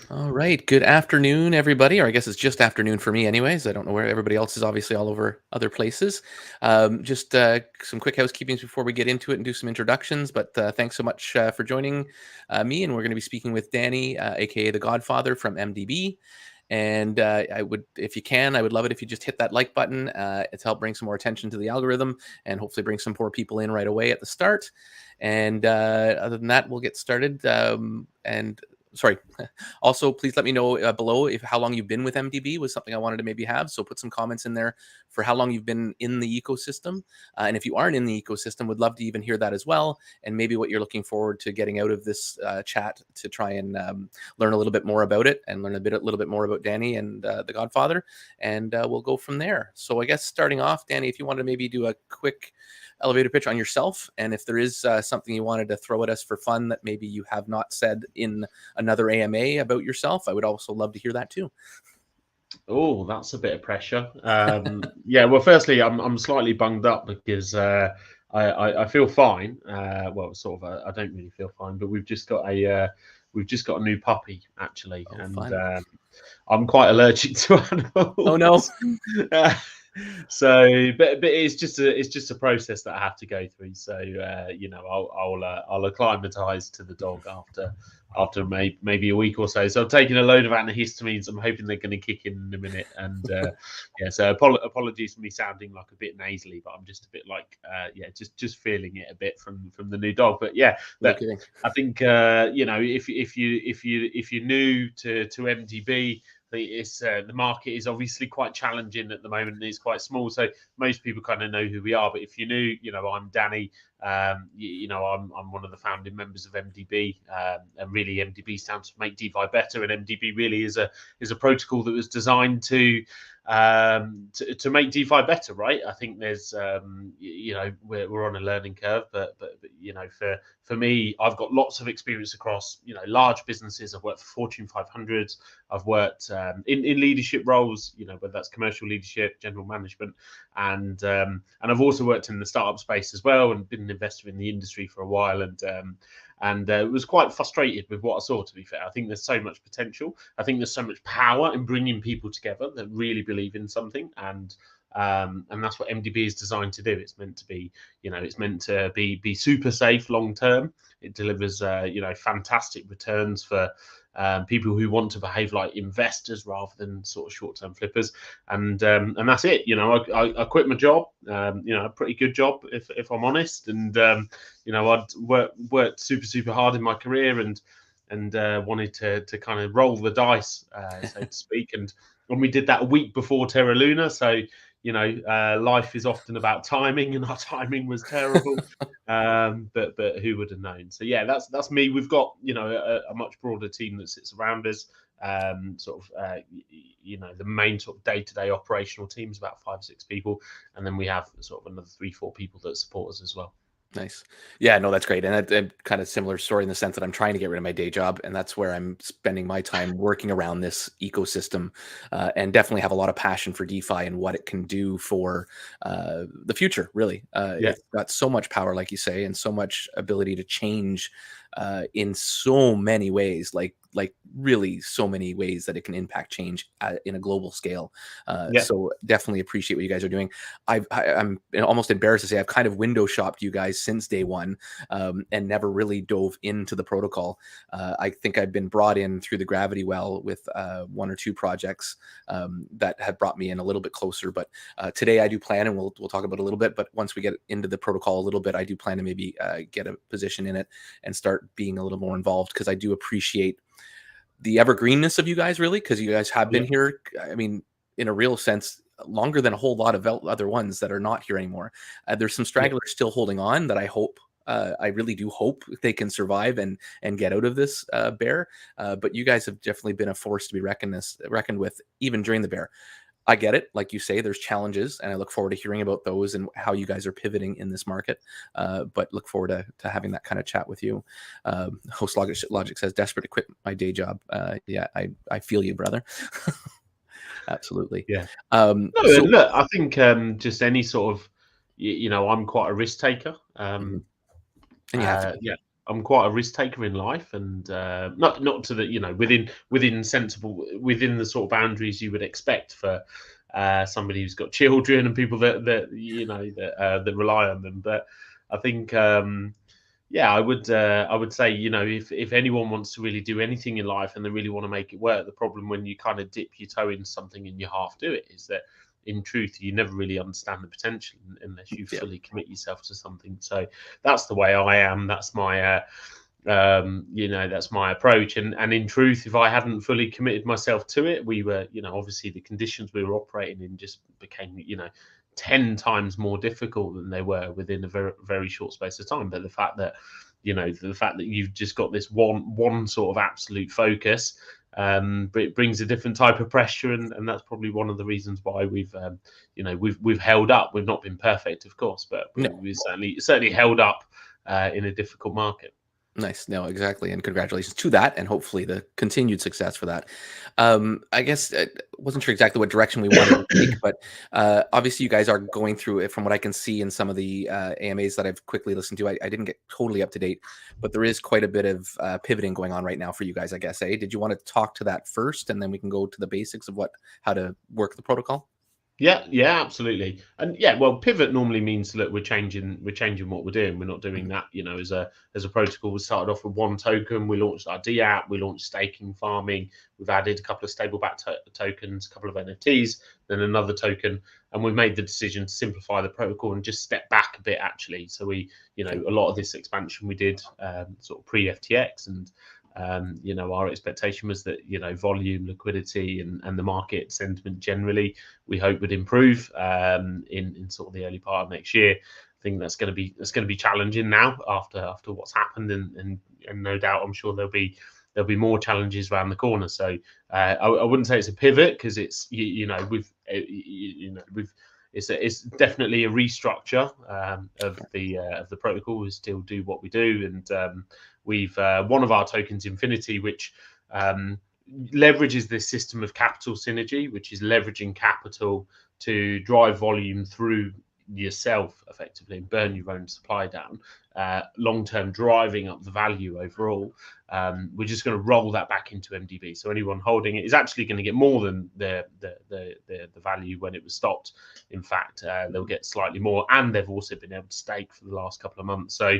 All right. Good afternoon, everybody. Or I guess it's just afternoon for me, anyways. I don't know where everybody else is, obviously, all over other places. Just some quick housekeepings before we get into it and do some introductions. But thanks so much for joining me. And we're going to be speaking with Danny, aka the Godfather from MDB. And I would, if you can, I would love it if you just hit that like button. It's helped bring some more attention to the algorithm and hopefully bring some more people in right away at the start. And other than that, we'll get started. And sorry. Also, please let me know below if how long you've been with MDB was something I wanted to maybe have. So put some comments in there for how long you've been in the ecosystem. And if you aren't in the ecosystem, would love to even hear that as well. And maybe what you're looking forward to getting out of this chat to try and learn a little bit more about it and learn a little bit more about Danny and the Godfather. And we'll go from there. So I guess starting off, Danny, if you wanted to maybe do a quick elevator pitch on yourself, and if there is something you wanted to throw at us for fun that maybe you have not said in another AMA about yourself, I would also love to hear that too. Oh, that's a bit of pressure. Yeah, well, firstly, I'm slightly bunged up because I feel fine. Well, sort of. I don't really feel fine, but we've just got a new puppy actually, Oh, and fun. I'm quite allergic to animals. Oh no. So, but it's just a process that I have to go through. So, I'll acclimatise to the dog after maybe a week or so. So I've taken a load of antihistamines. I'm hoping they're going to kick in a minute. And yeah, so apologies for me sounding like a bit nasally, but I'm just a bit like just feeling it a bit from the new dog. But yeah, No look, kidding. I think if you're new to MDB. It's the market is obviously quite challenging at the moment, and it's quite small. So most people kind of know who we are. But if you're new, I'm Danny. I'm one of the founding members of MDB, and really MDB stands for Make DeFi Better. And MDB really is a protocol that was designed to make DeFi better, right? I think there's we're on a learning curve, but for me, I've got lots of experience across large businesses. I've worked for Fortune 500s. I've worked in leadership roles, whether that's commercial leadership, general management, and I've also worked in the startup space as well, and been an investor in the industry for a while, and was quite frustrated with what I saw. To be fair, I think there's so much potential. I think there's so much power in bringing people together that really believe in something, and that's what MDB is designed to do. It's meant to be, it's meant to be super safe long term. It delivers, fantastic returns for people who want to behave like investors rather than sort of short-term flippers, and that's it. I quit my job, a pretty good job if I'm honest, and I'd worked super hard in my career and wanted to kind of roll the dice, so to speak, and when we did that a week before Terra Luna, so life is often about timing, and our timing was terrible. But who would have known? So yeah, that's me. We've got a much broader team that sits around us. The main sort of day-to-day operational team is about 5-6 people, and then we have sort of another 3-4 people that support us as well. Nice. Yeah, no, that's great. And I'm kind of similar story in the sense that I'm trying to get rid of my day job, and that's where I'm spending my time working around this ecosystem, and definitely have a lot of passion for DeFi and what it can do for the future. Really, it's got so much power, like you say, and so much ability to change in so many ways, like really so many ways that it can impact change in a global scale. So definitely appreciate what you guys are doing. I'm almost embarrassed to say I've kind of window shopped you guys since day one, and never really dove into the protocol. I think I've been brought in through the gravity well with 1 or 2 projects that have brought me in a little bit closer. But today I do plan, and we'll talk about it a little bit, but once we get into the protocol a little bit, I do plan to maybe get a position in it and start being a little more involved, because I do appreciate the evergreenness of you guys, really, because you guys have been here, I mean, in a real sense, longer than a whole lot of other ones that are not here anymore. There's some stragglers still holding on that I really do hope they can survive and get out of this bear. But you guys have definitely been a force to be reckoned with, even during the bear. I get it. Like you say, there's challenges, and I look forward to hearing about those and how you guys are pivoting in this market. But look forward to having that kind of chat with you. Host Logic says, desperate to quit my day job. Yeah, I feel you, brother. Absolutely. Yeah. Look, I think just any sort of, I'm quite a risk taker. And you have to. Yeah. I'm quite a risk taker in life, and not to the, you know, within sensible, within the sort of boundaries you would expect for somebody who's got children and people that you know that rely on them. But I think yeah, I would say, you know, if anyone wants to really do anything in life and they really want to make it work, the problem when you kind of dip your toe in something and you half do it is that in truth you never really understand the potential unless you Yeah. fully commit yourself to something. So that's the way I am. That's my you know, that's my approach. And in truth, if I hadn't fully committed myself to it, we were, you know, obviously the conditions we were operating in just became, you know, 10 times more difficult than they were within a very, very short space of time. But the fact that, you know, the fact that you've just got this one sort of absolute focus, it brings a different type of pressure, and that's probably one of the reasons why we've you know, we've held up. We've not been perfect, of course, but No. we've certainly held up in a difficult market. Nice. No, exactly. And congratulations to that, and hopefully the continued success for that. I guess I wasn't sure exactly what direction we wanted to take, but obviously you guys are going through it from what I can see in some of the AMAs that I've quickly listened to. I didn't get totally up to date, but there is quite a bit of pivoting going on right now for you guys, I guess. Did you want to talk to that first, and then we can go to the basics of how to work the protocol? Yeah, yeah, absolutely. And yeah, well, pivot normally means that we're changing what we're doing. We're not doing Mhm. that, you know, as a protocol. We started off with one token. We launched our D app. We launched staking farming. We've added a couple of stable back tokens, a couple of NFTs, then another token, and we've made the decision to simplify the protocol and just step back a bit, actually. So we, you know, Okay. a lot of this expansion we did sort of pre FTX, and you know, our expectation was that, you know, volume, liquidity, and the market sentiment generally, we hope would improve in sort of the early part of next year. I think that's going to be challenging now after what's happened, and no doubt I'm sure there'll be more challenges around the corner. So I wouldn't say it's a pivot, because it's you know, we've it's definitely a restructure of the protocol. We still do what we do, and we've one of our tokens, Infinity, which leverages this system of capital synergy, which is leveraging capital to drive volume through yourself effectively and burn your own supply down, long term driving up the value overall. We're just going to roll that back into MDB, so anyone holding it is actually going to get more than the value when it was stopped. In fact, they'll get slightly more, and they've also been able to stake for the last couple of months. So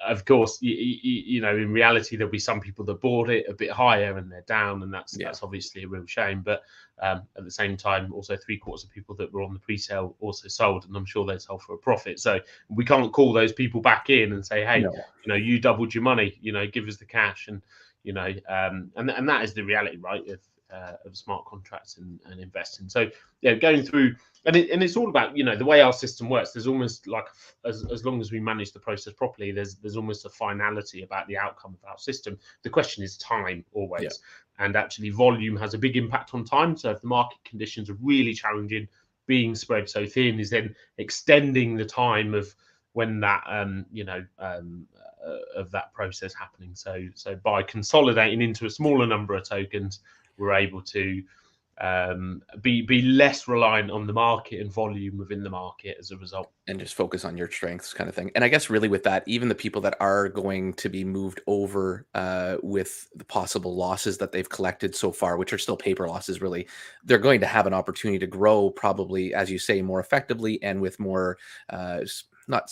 of course, you know, in reality, there'll be some people that bought it a bit higher and they're down, and that's obviously a real shame. But at the same time, also 3/4 of people that were on the pre-sale also sold, and I'm sure they sold for a profit. So we can't call those people back in and say, hey, No. you know, you doubled your money, you know, give us the cash. And you know, and that is the reality, right, of smart contracts and investing. So yeah, going through, and it's all about, you know, the way our system works. There's almost like, as long as we manage the process properly, there's almost a finality about the outcome of our system. The question is time, always. Yeah. And actually volume has a big impact on time. So if the market conditions are really challenging, being spread so thin is then extending the time of when that you know, of that process happening. So by consolidating into a smaller number of tokens, we're able to be less reliant on the market and volume within the market as a result. And just focus on your strengths, kind of thing. And I guess really with that, even the people that are going to be moved over with the possible losses that they've collected so far, which are still paper losses, really, they're going to have an opportunity to grow, probably, as you say, more effectively and with more not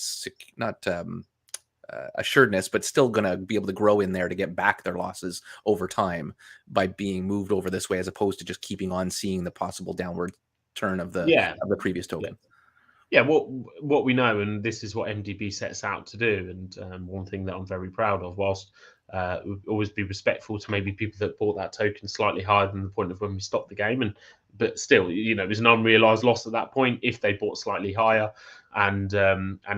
assuredness, but still going to be able to grow in there to get back their losses over time by being moved over this way, as opposed to just keeping on seeing the possible downward turn of the Yeah, previous yeah. token. Yeah, what we know, and this is what MDB sets out to do, and one thing that I'm very proud of, whilst we'll always be respectful to maybe people that bought that token slightly higher than the point of when we stopped the game, but still, you know, there's an unrealized loss at that point if they bought slightly higher, and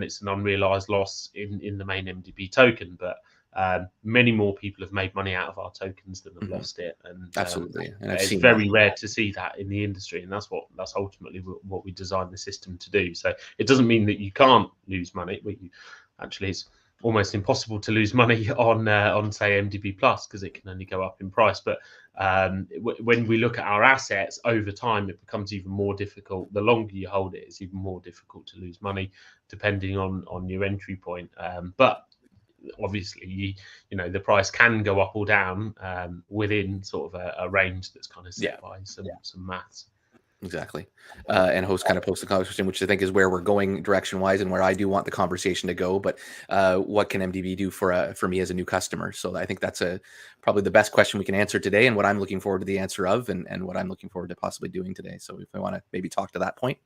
it's an unrealized loss in the main MDB token, but many more people have made money out of our tokens than have lost it, and Absolutely. And I've it's seen that. very rare to see that in the industry, and that's ultimately what we designed the system to do. So it doesn't mean that you can't lose money. Actually, it's almost impossible to lose money on say MDB Plus, because it can only go up in price. But when we look at our assets over time, it becomes even more difficult. The longer you hold it, it's even more difficult to lose money, depending on your entry point. But obviously, the price can go up or down within sort of a range that's kind of set by some maths. Exactly. And host kind of posted a question, which I think is where we're going direction wise and where I do want the conversation to go. But what can MDB do for me as a new customer? So I think that's probably the best question we can answer today, and what I'm looking forward to the answer of, and what I'm looking forward to possibly doing today. So if we want to maybe talk to that point.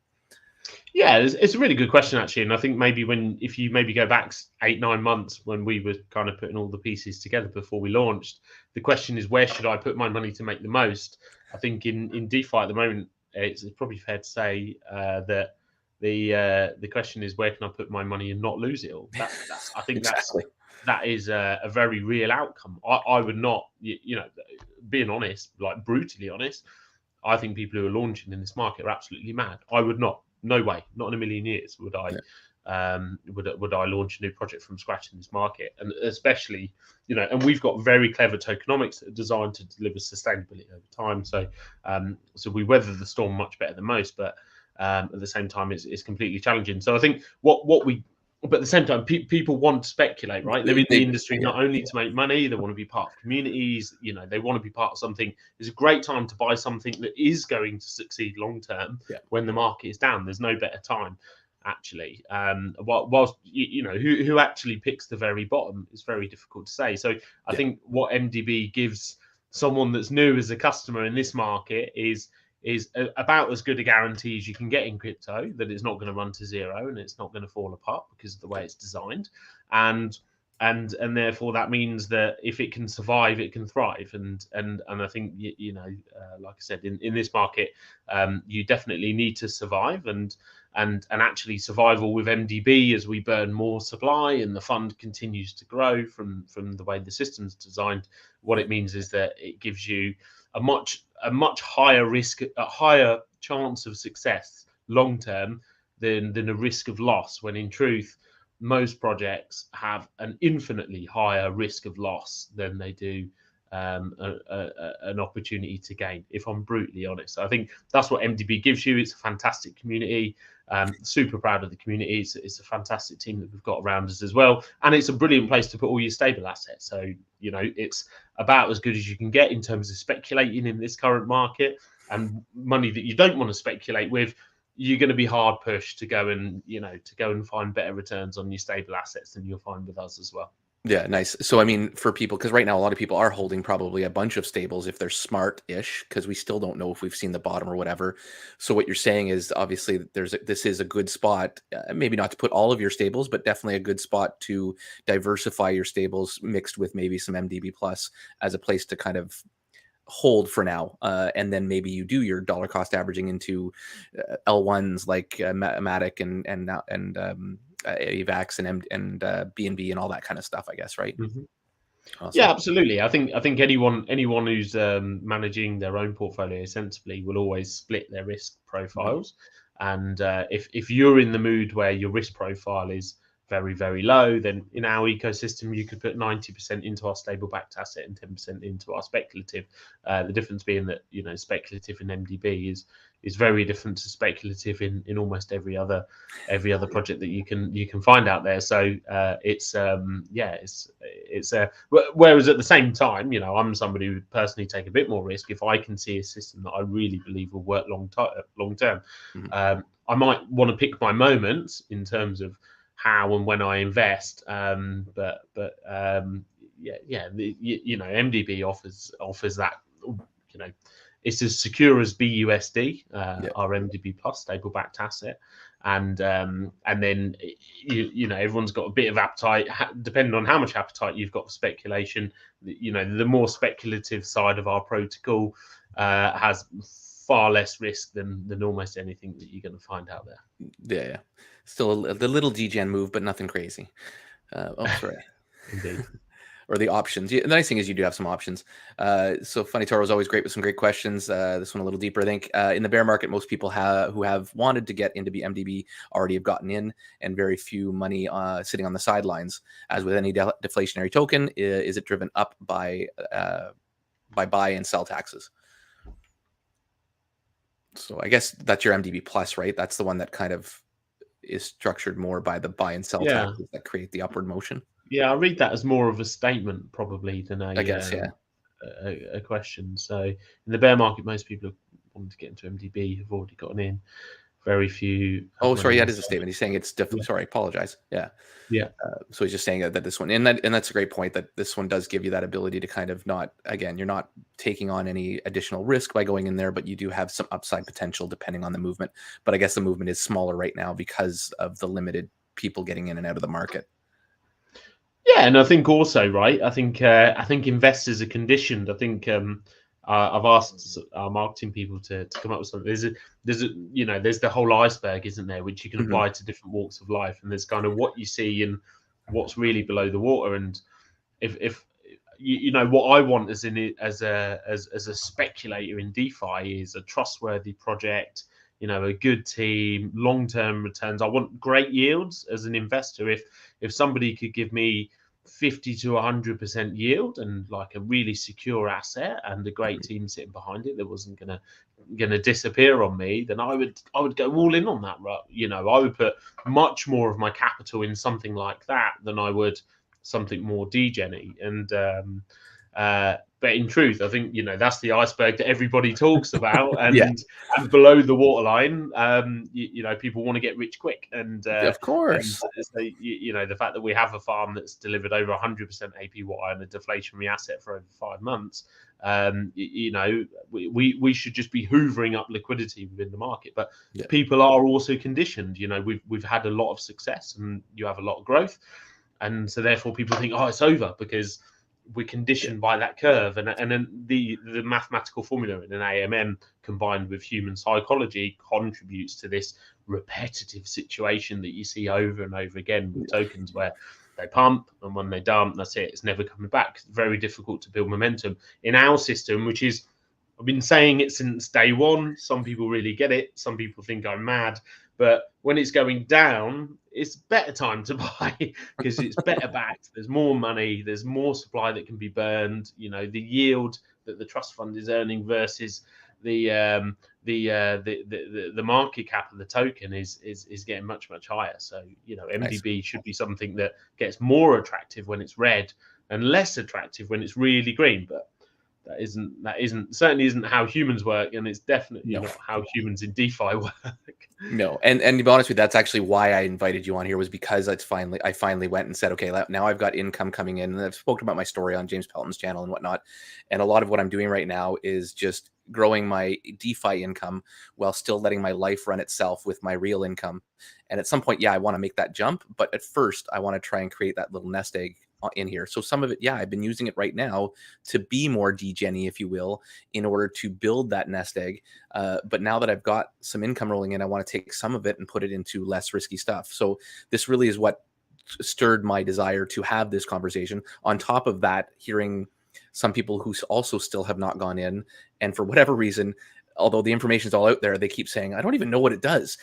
Yeah, it's a really good question, actually. And I think maybe if you maybe go back 8-9 months when we were kind of putting all the pieces together before we launched, the question is, where should I put my money to make the most? I think in DeFi at the moment, it's probably fair to say that the question is, where can I put my money and not lose it all? I think Exactly. that is a very real outcome. I would not, being honest, like brutally honest, I think people who are launching in this market are absolutely mad. I would not. No way, not in a million years would I. Would I launch a new project from scratch in this market? And especially, and we've got very clever tokenomics that are designed to deliver sustainability over time. So, so we weather the storm much better than most, but at the same time, it's completely challenging. So I think but at the same time, people want to speculate, right? They're in the industry not only to make money, they want to be part of communities, they want to be part of something. It's a great time to buy something that is going to succeed long term when the market is down. There's no better time, actually. Whilst, who actually picks the very bottom is very difficult to say. So I think what MDB gives someone that's new as a customer in this market is about as good a guarantee as you can get in crypto, that it's not going to run to zero and it's not going to fall apart because of the way it's designed, and therefore that means that if it can survive, it can thrive. And I think like I said, in this market, you definitely need to survive, and actually survival with MDB as we burn more supply and the fund continues to grow from the way the system's designed. What it means is that it gives you a much higher risk, a higher chance of success long term than a risk of loss, when in truth most projects have an infinitely higher risk of loss than they do an opportunity to gain, if I'm brutally honest. So I think that's what MDB gives you. It's a fantastic community. Super proud of the community. It's a fantastic team that we've got around us as well, and it's a brilliant place to put all your stable assets. So it's about as good as you can get in terms of speculating in this current market, and money that you don't want to speculate with, you're going to be hard pushed to go and find better returns on your stable assets than you'll find with us as well. Yeah, nice. So, I mean, for people, because right now a lot of people are holding probably a bunch of stables if they're smart-ish, because we still don't know if we've seen the bottom or whatever. So what you're saying is obviously this is a good spot, maybe not to put all of your stables, but definitely a good spot to diversify your stables mixed with maybe some MDB Plus as a place to kind of hold for now. And then maybe you do your dollar cost averaging into L1s like Matic and AVAX and BNB and all that kind of stuff, I guess, right? Mm-hmm. Awesome. Yeah, absolutely. I think anyone who's managing their own portfolio sensibly will always split their risk profiles. And if you're in the mood where your risk profile is very, very low, then in our ecosystem, you could put 90% into our stable backed asset and 10% into our speculative. The difference being that, speculative in MDB is very different to speculative in almost every other project that you can find out there. So whereas at the same time, I'm somebody who would personally take a bit more risk if I can see a system that I really believe will work long term. I might want to pick my moments in terms of how and when I invest, but MDB offers that. It's as secure as BUSD, our MDB Plus stable backed asset, and then everyone's got a bit of appetite, depending on how much appetite you've got for speculation. The more speculative side of our protocol has far less risk than almost anything that you're going to find out there. Yeah. Still the little degen move, but nothing crazy. Sorry. Indeed. Or the options. The nice thing is you do have some options. So Funny Toro is always great with some great questions. This one a little deeper, I think. In the bear market, most people who have wanted to get into MDB already have gotten in, and very few money sitting on the sidelines. As with any deflationary token, is it driven up by buy and sell taxes? So I guess that's your MDB Plus, right? That's the one that kind of is structured more by the buy and sell taxes that create the upward motion. Yeah, I read that as more of a statement probably than I guess, yeah. a question. So in the bear market, most people who wanting to get into MDB have already gotten in. Very few have Oh, went sorry, in. that is a So statement. He's saying it's yeah, sorry, I apologize. Yeah. yeah, So he's just saying that this one, and that's a great point, that this one does give you that ability to kind of not, again, you're not taking on any additional risk by going in there, but you do have some upside potential depending on the movement. But I guess the movement is smaller right now because of the limited people getting in and out of the market. yeah. And I think also, right. I think investors are conditioned. I think I've asked our marketing people to come up with something. There's a there's the whole iceberg, isn't there, which you can Hmm. apply to different walks of life. And there's kind of what you see and what's really below the water. And if what I want as a speculator in DeFi is a trustworthy project, a good team, long term returns. I want great yields as an investor. If somebody could give me 50 to 100% yield and like a really secure asset and a great team sitting behind it that wasn't gonna disappear on me, then I would go all in on that. Right, I would put much more of my capital in something like that than I would something more degen-y. And but in truth, I think that's the iceberg that everybody talks about, Yeah, and below the waterline, people want to get rich quick, of and course. so the fact that we have a farm that's delivered over 100% APY and a deflationary asset for over 5 months, we should just be hoovering up liquidity within the market. But Yeah, people are also conditioned. We've had a lot of success, and you have a lot of growth, and so therefore people think, oh, it's over because we're yeah, conditioned by that curve. And then the mathematical formula in an AMM combined with human psychology contributes to this repetitive situation that you see over and over again with tokens, where they pump, and when they dump, that's it, it's never coming back. It's very difficult to build momentum in our system, which is, I've been saying it since day one. Some people really get it, some people think I'm mad. But when it's going down, it's better time to buy because it's better backed. There's more money. There's more supply that can be burned. The yield that the trust fund is earning versus the market cap of the token is getting much higher. So nice. MDB should be something that gets more attractive when it's red and less attractive when it's really green. But that isn't certainly isn't how humans work, and it's definitely No. not how humans in DeFi work. No, and to be honest with you, that's actually why I invited you on here, was because I finally went and said, okay, now I've got income coming in, and I've spoken about my story on James Pelton's channel and whatnot, and a lot of what I'm doing right now is just growing my DeFi income while still letting my life run itself with my real income. And at some point, yeah, I want to make that jump, but at first, I want to try and create that little nest egg in here. So some of it, yeah, I've been using it right now to be more degen-y, if you will, in order to build that nest egg. But now that I've got some income rolling in, I want to take some of it and put it into less risky stuff. So this really is what stirred my desire to have this conversation. On top of that, hearing some people who also still have not gone in, and for whatever reason, although the information is all out there, they keep saying, I don't even know what it does.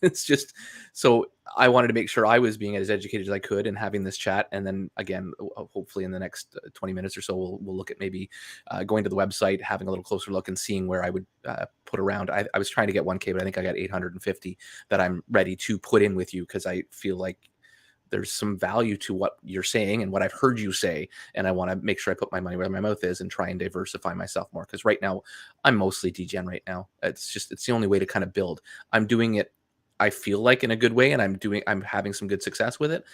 It's just, so I wanted to make sure I was being as educated as I could and having this chat. And then again, hopefully in the next 20 minutes or so, we'll look at maybe going to the website, having a little closer look and seeing where I would put around. I was trying to get 1K, but I think I got 850 that I'm ready to put in with you, because I feel like there's some value to what you're saying and what I've heard you say. And I want to make sure I put my money where my mouth is and try and diversify myself more. Because right now I'm mostly degen right now. It's the only way to kind of build. I'm doing it, I feel like, in a good way, and I'm having some good success with it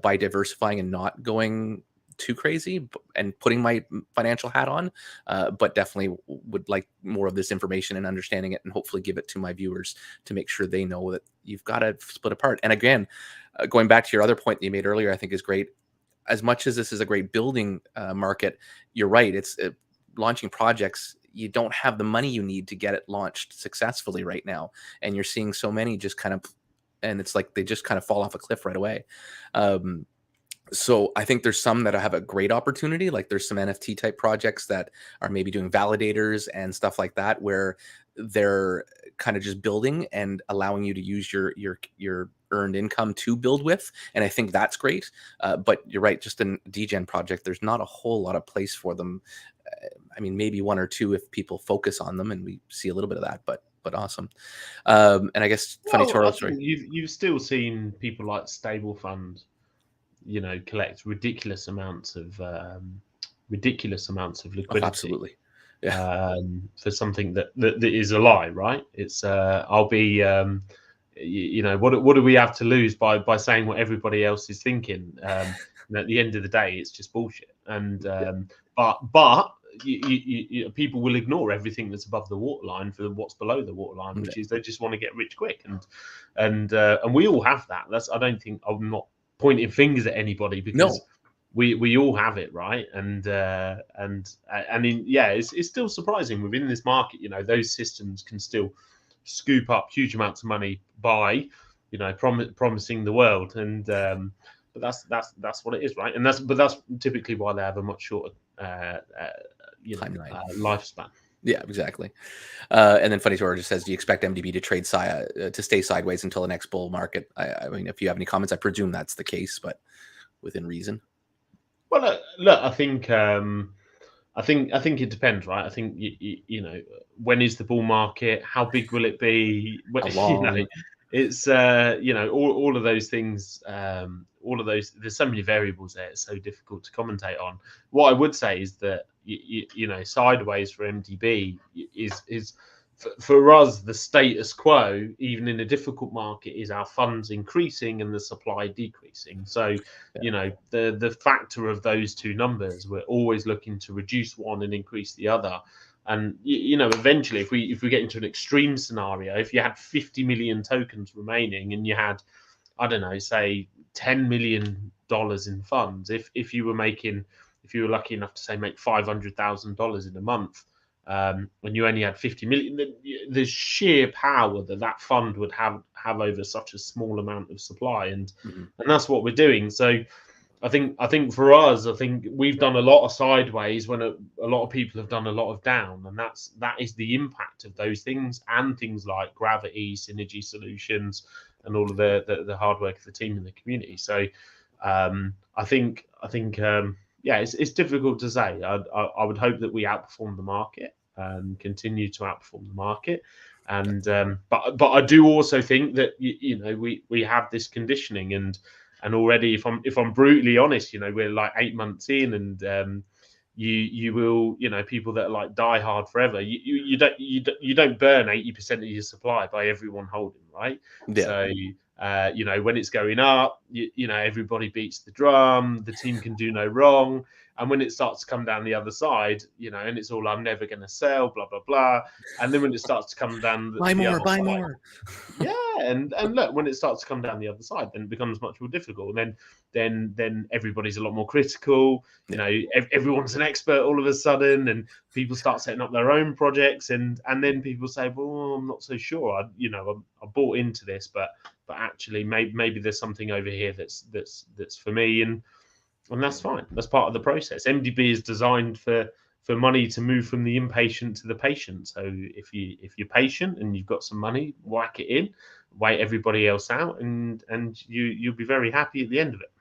by diversifying and not going too crazy and putting my financial hat on. But definitely would like more of this information and understanding it, and hopefully give it to my viewers to make sure they know that you've got to split apart. And again, going back to your other point that you made earlier, I think is great. As much as this is a great building market, you're right. It's launching projects. You don't have the money you need to get it launched successfully right now, and you're seeing so many just kind of, and it's like they just kind of fall off a cliff right away. So I think there's some that have a great opportunity. Like there's some NFT type projects that are maybe doing validators and stuff like that, where they're kind of just building and allowing you to use your earned income to build with. And I think that's great. But you're right, just in degen project, there's not a whole lot of place for them. I mean, maybe one or two if people focus on them, and we see a little bit of that, but awesome. And I guess funny Well, I Toro, think sorry. you've still seen people like stable funds collect ridiculous amounts of Oh, liquidity absolutely. Yeah. for something that is a lie, right? It's I'll be what do we have to lose by saying what everybody else is thinking? At the end of the day, it's just bullshit. And Yeah. but people will ignore everything that's above the waterline for what's below the waterline, which is they just want to get rich quick. And we all have that. I don't think I'm not pointing fingers at anybody, because No. we all have it, right? It's still surprising within this market. Those systems can still scoop up huge amounts of money by promising the world. But that's what it is, right? And that's typically why they have a much shorter Timeline. lifespan. Yeah, exactly. And then Funny Story just says, do you expect MDB to stay sideways until the next bull market? I mean, if you have any comments, I presume that's the case, but within reason. Well, look, I think it depends, right? I think when is the bull market? How big will it be? How long? It's all of those things. All of those. There's so many variables there. It's so difficult to commentate on. What I would say is that sideways for MDB is for us the status quo, even in a difficult market, is our funds increasing and the supply decreasing. So the factor of those two numbers, we're always looking to reduce one and increase the other. And eventually, if we get into an extreme scenario, if you had 50 million tokens remaining and you had, I don't know, say $10 million in funds, if you were lucky enough to say make $500,000 in a month, and you only had 50 million, the sheer power that fund would have over such a small amount of supply, and that's what we're doing. So I think for us, I think we've done a lot of sideways when a lot of people have done a lot of down, and that is the impact of those things, and things like Gravity, Synergy Solutions, and all of the hard work of the team in the community. So I think it's difficult to say. I would hope that we outperform the market and continue to outperform the market. And but I do also think that we have this conditioning, and already, if I'm brutally honest, we're like 8 months in, and you will, people that are like die hard forever, you don't burn 80% of your supply by everyone holding, right? Yeah. So when it's going up, everybody beats the drum, the team can do no wrong. And when it starts to come down the other side, and it's all, I'm never going to sell, blah blah blah. And then when it starts to come down Buy the more, other buy side, more. yeah, and look, when it starts to come down the other side, then it becomes much more difficult. And then everybody's a lot more critical. Everyone's an expert all of a sudden, and people start setting up their own projects, and then people say, well, I'm not so sure. I bought into this, but actually maybe there's something over here that's for me, and that's fine. That's part of the process. MDB is designed for money to move from the impatient to the patient. So if you're patient and you've got some money, whack it in, wait everybody else out, and you'll be very happy at the end of it.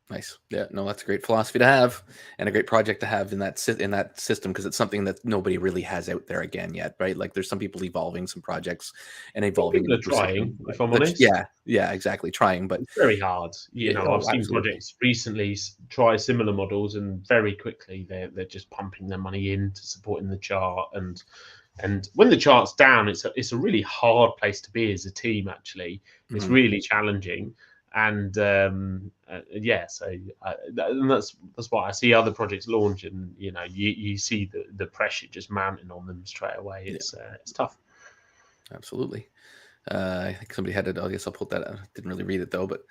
Nice. Yeah, no, that's a great philosophy to have, and a great project to have in that system, because it's something that nobody really has out there again yet, right? Like there's some people evolving some projects and evolving. People are trying, if I'm honest. Yeah, exactly. Trying, but it's very hard. I've seen absolutely. projects recently try similar models, and very quickly they're just pumping their money into supporting the chart, and when the chart's down, it's a really hard place to be as a team. Actually, it's really challenging. And and that's why I see other projects launch, and you see the pressure just mounting on them straight away. It's tough. Absolutely. I think somebody had it. I guess I'll put that out. Didn't really read it though, but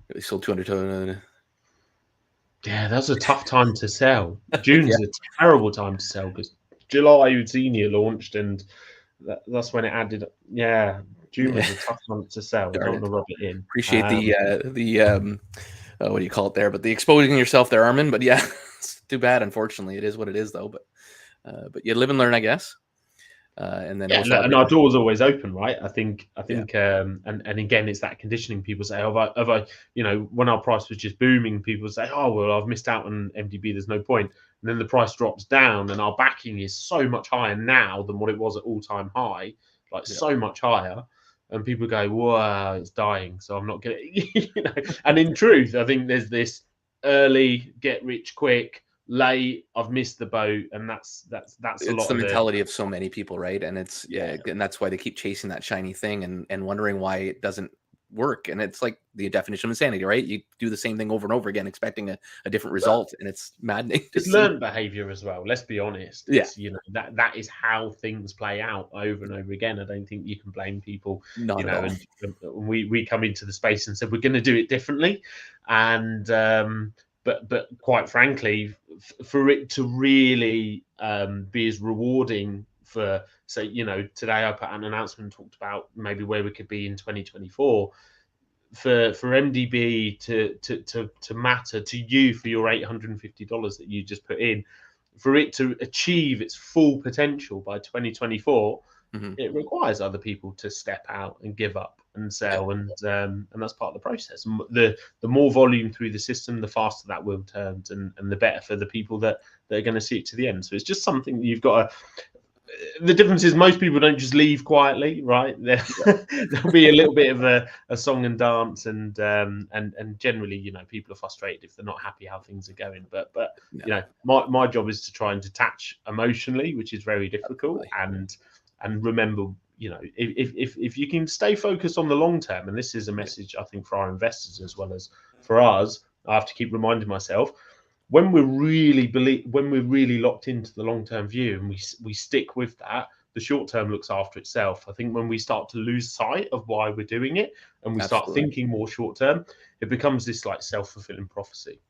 they sold 200. Yeah, that's a tough time to sell. June's a terrible time to sell, because July Udenia launched, and that's when it added. Yeah, June was a tough month to sell. I don't want to rub it in. Appreciate the what do you call it there? But the exposing yourself there, Armin. But yeah, it's too bad. Unfortunately, it is what it is, though. But you live and learn, I guess. And then and our door's always open, right? I think, and again, it's that conditioning. People say, have I, when our price was just booming, people say, oh well, I've missed out on MDB. There's no point. And then the price drops down, and our backing is so much higher now than what it was at all-time high, so much higher. and people go, "Wow, it's dying," so I'm not gonna, And in truth, I think there's this early get rich quick, late I've missed the boat, and that's a It's lot the of the mentality of so many people, right? And it's yeah. and that's why they keep chasing that shiny thing and wondering why it doesn't work. And it's like the definition of insanity, right? You do the same thing over and over again, expecting a different result, and it's maddening to It's see. learned behavior as well. Let's be honest. Yeah, It's that is how things play out over and over again. I don't think you can blame people. not at all. And we come into the space and said we're going to do it differently, and but quite frankly, for it to really be as rewarding for, say, today I put out an announcement and talked about maybe where we could be in 2024. For MDB to matter to you for your $850 that you just put in, for it to achieve its full potential by 2024, it requires other people to step out and give up and sell, and that's part of the process. The more volume through the system, the faster that wheel turns, and the better for the people that are going to see it to the end. So it's just something that you've got to. The difference is most people don't just leave quietly, right? There'll be a little bit of a song and dance, and generally, people are frustrated if they're not happy how things are going. But my job is to try and detach emotionally, which is very difficult, and remember, if you can stay focused on the long term, and this is a message I think for our investors as well as for us, I have to keep reminding myself, when we're really locked into the long-term view and we stick with that, the short term looks after itself. I think when we start to lose sight of why we're doing it and we start thinking more short term, it becomes this like self-fulfilling prophecy.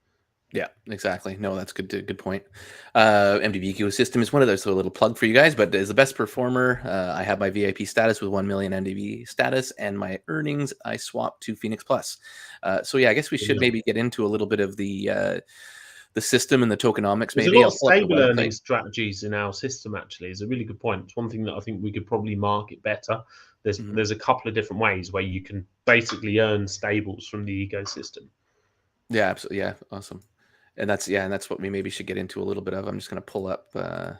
Yeah, exactly. No, that's good point. MDB ecosystem is one of those, so a little plug for you guys, but as the best performer, I have my VIP status with 1 million MDB status, and my earnings I swapped to Phoenix Plus. So yeah, I guess we should maybe get into a little bit of the system and the tokenomics. There's Maybe a lot of stable earning strategies in our system. Actually, is a really good point. It's one thing that I think we could probably market better. There's a couple of different ways where you can basically earn stables from the ecosystem. Yeah, absolutely. Yeah, awesome. And that's what we maybe should get into a little bit of. I'm just going to pull up the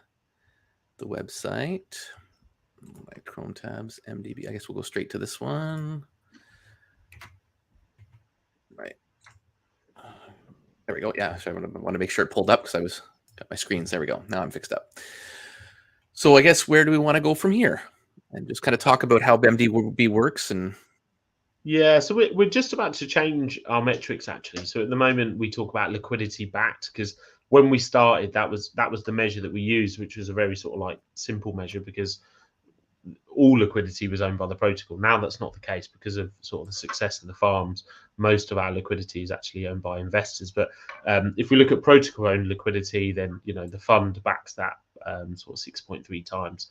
website, my Chrome tabs, MDB. I guess we'll go straight to this one. Right. There we go. Yeah, so I want to make sure it pulled up because I got my screens. There we go. Now I'm fixed up. So I guess where do we want to go from here? And just kind of talk about how MDB works. And yeah, so we're just about to change our metrics actually. So at the moment we talk about liquidity backed, because when we started, that was the measure that we used, which was a very sort of like simple measure because all liquidity was owned by the protocol. Now that's not the case because of sort of the success of the farms. Most of our liquidity is actually owned by investors. But if we look at protocol owned liquidity, then the fund backs that sort of 6.3 times,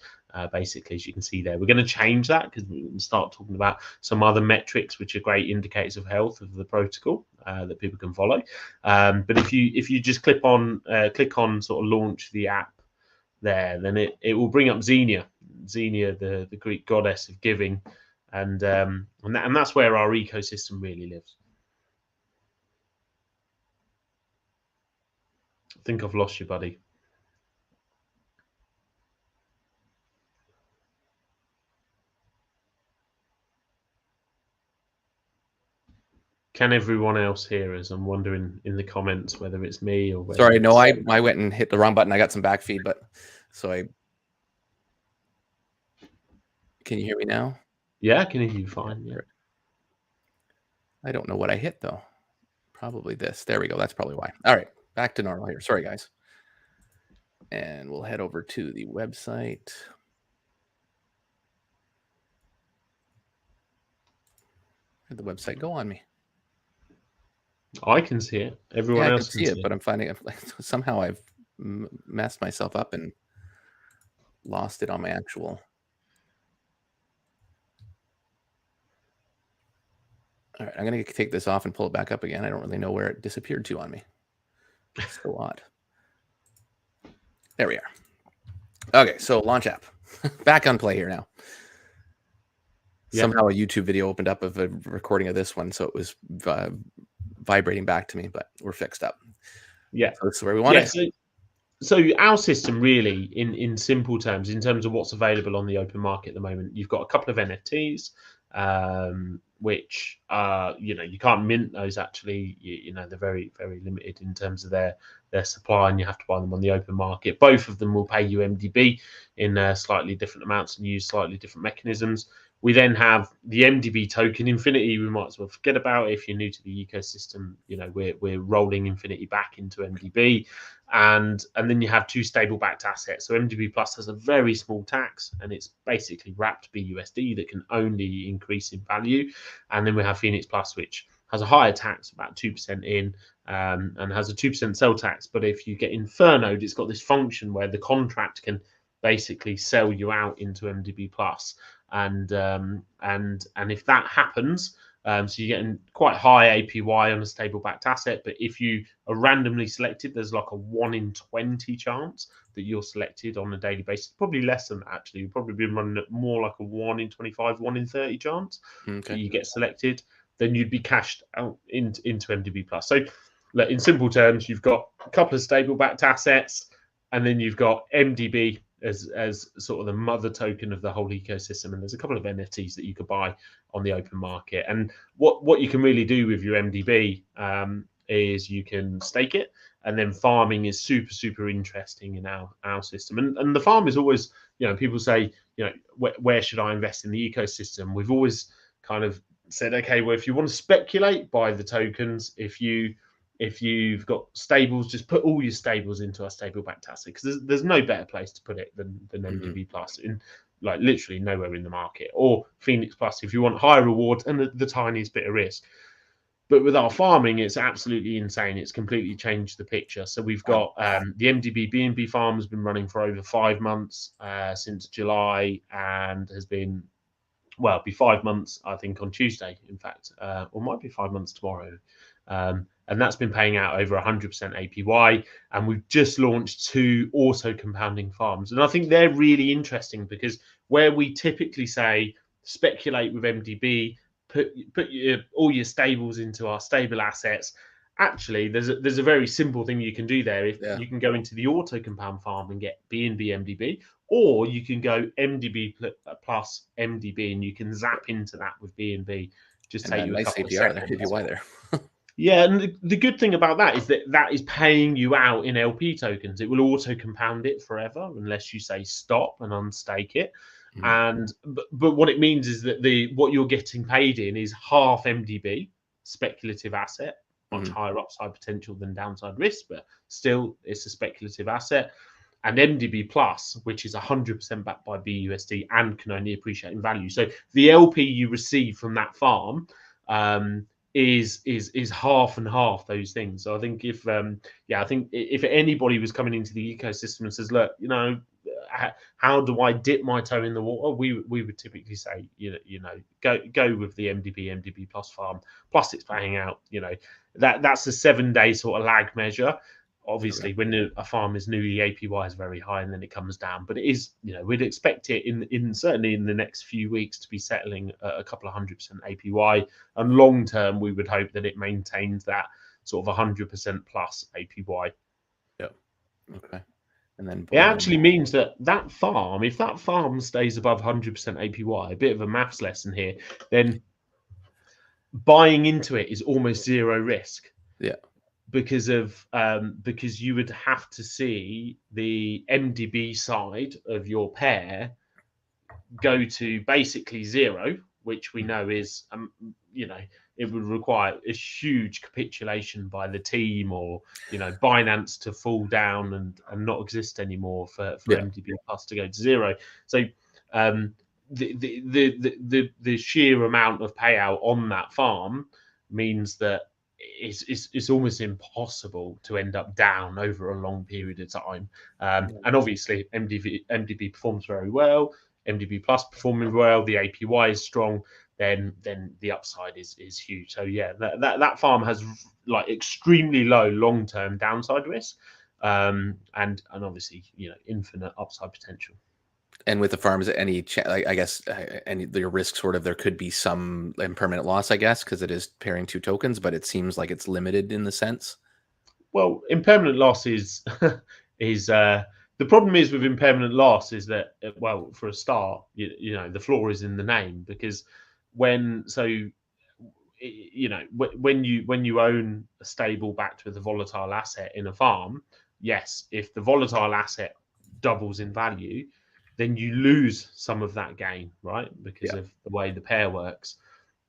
basically, as you can see there. We're going to change that because we can start talking about some other metrics which are great indicators of health of the protocol that people can follow. But if you just click on sort of launch the app there, then it will bring up Xenia, the Greek goddess of giving, and that's where our ecosystem really lives. I think I've lost you, buddy. Can everyone else hear us? I'm wondering in the comments whether it's me or whether sorry, no, I went and hit the wrong button. I got some back feed, but can you hear me now? Yeah, I can hear you fine. Yeah. I don't know what I hit though. Probably this. There we go. That's probably why. All right, back to normal here. Sorry, guys. And we'll head over to the website. Where'd the website go on me? I can see it. Everyone else can see it, but I'm finding somehow I've messed myself up and lost it on my actual. All right, I'm going to take this off and pull it back up again. I don't really know where it disappeared to on me. It's so odd. There we are. Okay, so launch app. Back on play here now. Yep. Somehow a YouTube video opened up of a recording of this one, so it was vibrating back to me, but we're fixed up. Yeah, so that's where we want it. So our system really, in simple terms, in terms of what's available on the open market at the moment, you've got a couple of NFTs. which you can't mint those actually. They're very, very limited in terms of their supply, and you have to buy them on the open market. Both of them will pay you MDB in slightly different amounts and use slightly different mechanisms. We then have the MDB token Infinity. We might as well forget about it if you're new to the ecosystem. We're rolling Infinity back into MDB, and then you have two stable backed assets. So MDB Plus has a very small tax, and it's basically wrapped BUSD that can only increase in value. And then we have Phoenix Plus, which has a higher tax, about 2% in, and has a 2% sell tax. But if you get Infernoed, it's got this function where the contract can basically sell you out into MDB Plus. And if that happens, so you're getting quite high APY on a stable backed asset, but if you are randomly selected, there's like a 1 in 20 chance that you're selected on a daily basis. Probably less than that, actually. You've probably been running at more like a 1 in 25, 1 in 30 chance that you get selected. Then you'd be cashed out into MDB Plus. So in simple terms, you've got a couple of stable backed assets, and then you've got MDB as sort of the mother token of the whole ecosystem. And there's a couple of NFTs that you could buy on the open market. And what you can really do with your MDB is you can stake it, and then farming is super, super interesting in our system. And the farm is always, people say, where should I invest in the ecosystem? We've always kind of said, okay, well, if you want to speculate, buy the tokens. If you've got stables, just put all your stables into our stable backed asset, because there's no better place to put it than MDB Plus, in like literally nowhere in the market, or Phoenix Plus if you want higher rewards and the tiniest bit of risk. But with our farming, it's absolutely insane. It's completely changed the picture. So we've got the MDB BNB farm has been running for over 5 months since July, and has been, well, it'll be 5 months, I think, on Tuesday, in fact, or might be 5 months tomorrow. And that's been paying out over 100% APY. And we've just launched 2 auto compounding farms. And I think they're really interesting, because where we typically say speculate with MDB, put all your stables into our stable assets. Actually, there's a very simple thing you can do there. If you can go into the auto compound farm and get BNB MDB, or you can go MDB plus MDB, and you can zap into that with BNB. Just take you a couple of seconds. APY there. Yeah, and the good thing about that is that is paying you out in LP tokens. It will auto compound it forever unless you say stop and unstake it. But what it means is that what you're getting paid in is half MDB, speculative asset, much higher upside potential than downside risk, but still it's a speculative asset. And MDB Plus, which is 100% backed by BUSD and can only appreciate in value. So the LP you receive from that farm is half and half those things. So I think if anybody was coming into the ecosystem and says, look, how do I dip my toe in the water? We would typically say, go with the MDB Plus farm. Plus it's paying out, that's a 7-day sort of lag measure. Obviously, when a farm is new, the APY is very high, and then it comes down. But it is, we'd expect it in certainly in the next few weeks to be settling at a couple of 100% APY. And long term, we would hope that it maintains that sort of 100% plus APY. Yeah. Okay. And then it actually means that farm, if that farm stays above 100% APY, a bit of a maths lesson here, then buying into it is almost zero risk. Yeah. Because you would have to see the MDB side of your pair go to basically zero, which we know is, it would require a huge capitulation by the team, or Binance to fall down and not exist anymore for MDB Plus to go to zero. So the sheer amount of payout on that farm means that it's almost impossible to end up down over a long period of time. And obviously MDB performs very well, MDB Plus performing well, the APY is strong, then the upside is huge. So yeah, that farm has like extremely low long-term downside risk, and obviously infinite upside potential. And with the farms, I guess any the risk sort of, there could be some impermanent loss, I guess, because it is pairing 2 tokens, but it seems like it's limited in the sense. Well, impermanent loss is the problem is with impermanent loss is that, well, for a start, the flaw is in the name, because when you own a stable backed with a volatile asset in a farm, yes, if the volatile asset doubles in value, then you lose some of that gain, right? Because Yeah. of the way the pair works.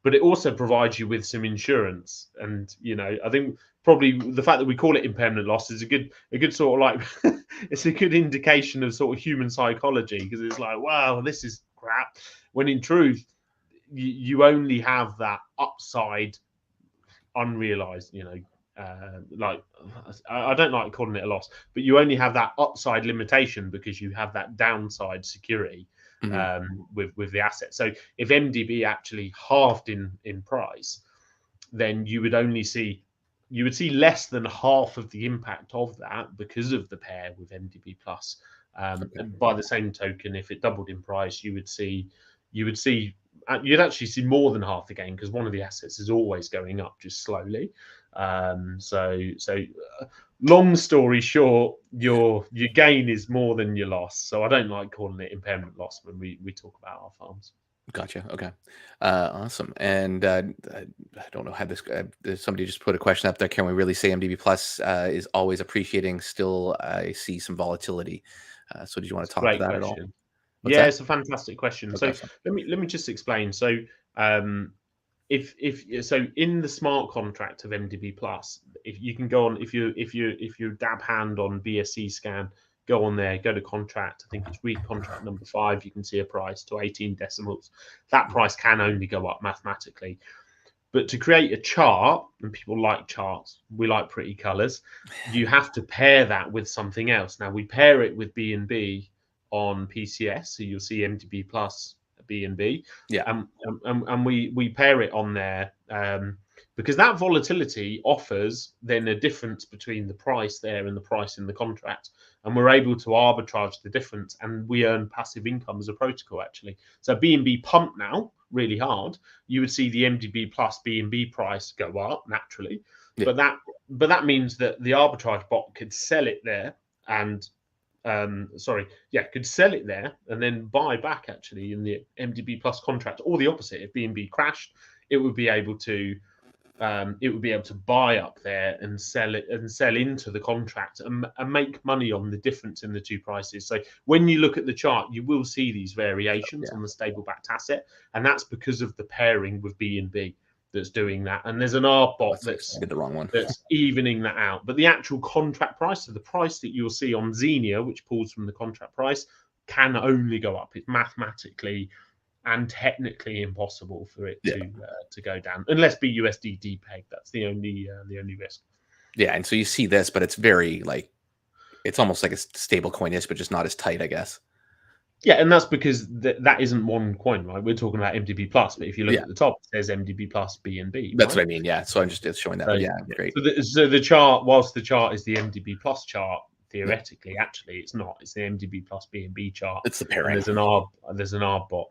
But it also provides you with some insurance. And I think probably the fact that we call it impairment loss is a good sort of like it's a good indication of sort of human psychology, because it's like, wow, this is crap. When in truth, you only have that upside unrealized, like I don't like calling it a loss, but you only have that upside limitation because you have that downside security with the asset. So if MDB actually halved in price, then you would see less than half of the impact of that because of the pair with MDB plus. And by the same token, if it doubled in price, you'd actually see more than half the gain, because one of the assets is always going up just slowly. Long story short, your gain is more than your loss. So I don't like calling it impairment loss when we talk about our farms. Gotcha. Okay. Awesome. And I don't know how this. Somebody just put a question up there. Can we really say MDB Plus is always appreciating? Still, I see some volatility. So, did you want to talk to Great that at all? question. What's Yeah, that? it's a fantastic question. Okay. So let me just explain. So if so in the smart contract of MDB Plus, if you can go on, if you dab hand on BSC scan, go on there, go to contract. I think it's read contract number 5. You can see a price to 18 decimals. That price can only go up mathematically. But to create a chart, and people like charts, we like pretty colors, you have to pair that with something else. Now we pair it with BNB on PCS, so you'll see MDB plus BNB. Yeah. And we pair it on there because that volatility offers then a difference between the price there and the price in the contract, and we're able to arbitrage the difference, and we earn passive income as a protocol actually. So BNB pump now really hard, you would see the MDB plus BNB price go up naturally, Yeah. but that means that the arbitrage bot could sell it there and could sell it there and then buy back actually in the MDB plus contract, or the opposite. If BNB crashed, it would be able to buy up there and sell it and sell into the contract and make money on the difference in the two prices. So when you look at the chart, you will see these variations on the stable backed asset, and that's because of the pairing with BNB that's doing that. And there's an ARB bot I did the wrong one. that's evening that out. But the actual contract price, so the price that you'll see on Xenia, which pulls from the contract price, can only go up. It's mathematically and technically impossible for it to go down, unless BUSD depeg. That's the only risk. Yeah, and so you see this, but it's very it's almost like a stable coin is, but just not as tight, I guess. Yeah, and that's because that isn't one coin, right? We're talking about MDB plus, but if you look at the top, it says MDB plus BNB. That's what I mean. Yeah, so I'm just showing that. So, great. So the chart, whilst the chart is the MDB plus chart, theoretically, actually, it's not. It's the MDB plus BNB chart. It's the pairing. And there's an ARB bot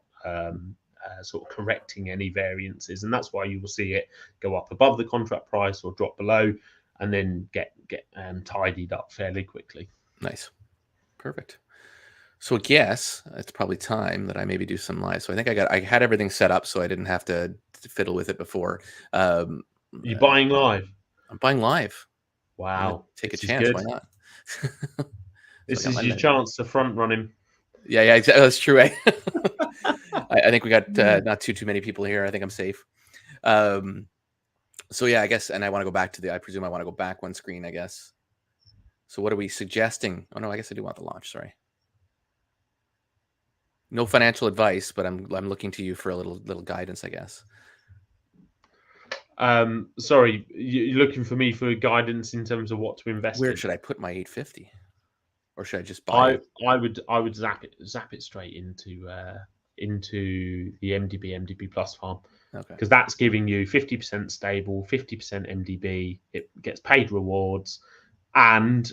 sort of correcting any variances, and that's why you will see it go up above the contract price or drop below, and then get tidied up fairly quickly. Nice, perfect. So I guess it's probably time that I maybe do some live. So I think I had everything set up, so I didn't have to fiddle with it before. You buying live? I'm buying live. Wow, take a chance. Why not? This is your chance to front run him. Yeah, exactly. That's true. I think we got not too many people here. I think I'm safe. So yeah, I guess, and I want to go back to I presume I want to go back one screen, I guess. So what are we suggesting? Oh no, I guess I do want the launch. Sorry. No financial advice, but I'm looking to you for a little guidance, I guess. Sorry, you're looking for me for guidance in terms of what to invest. Where should I put my 850, or should I just buy it? I would zap it straight into the MDB plus farm. Okay. Because that's giving you 50% stable, 50% MDB. It gets paid rewards, and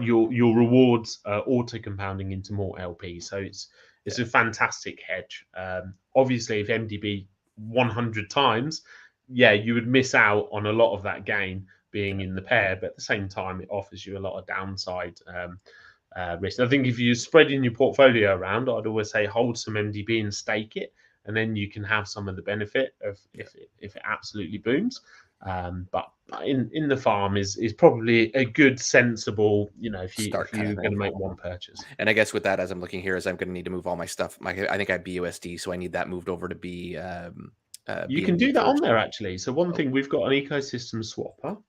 your rewards are auto compounding into more LP. So it's a fantastic hedge. Obviously, if MDB 100 times, you would miss out on a lot of that gain being in the pair, but at the same time, it offers you a lot of downside risk. I think if you're spreading your portfolio around, I'd always say hold some MDB and stake it, and then you can have some of the benefit of if it absolutely booms. But in the farm is probably a good, sensible, if Start kind you're of going thing. to make one purchase. And I guess with that, as I'm looking here, is I'm going to need to move all my stuff. I think I have BUSD, so I need that moved over to You can BNB do that on first. there actually. So one thing, we've got an ecosystem swapper.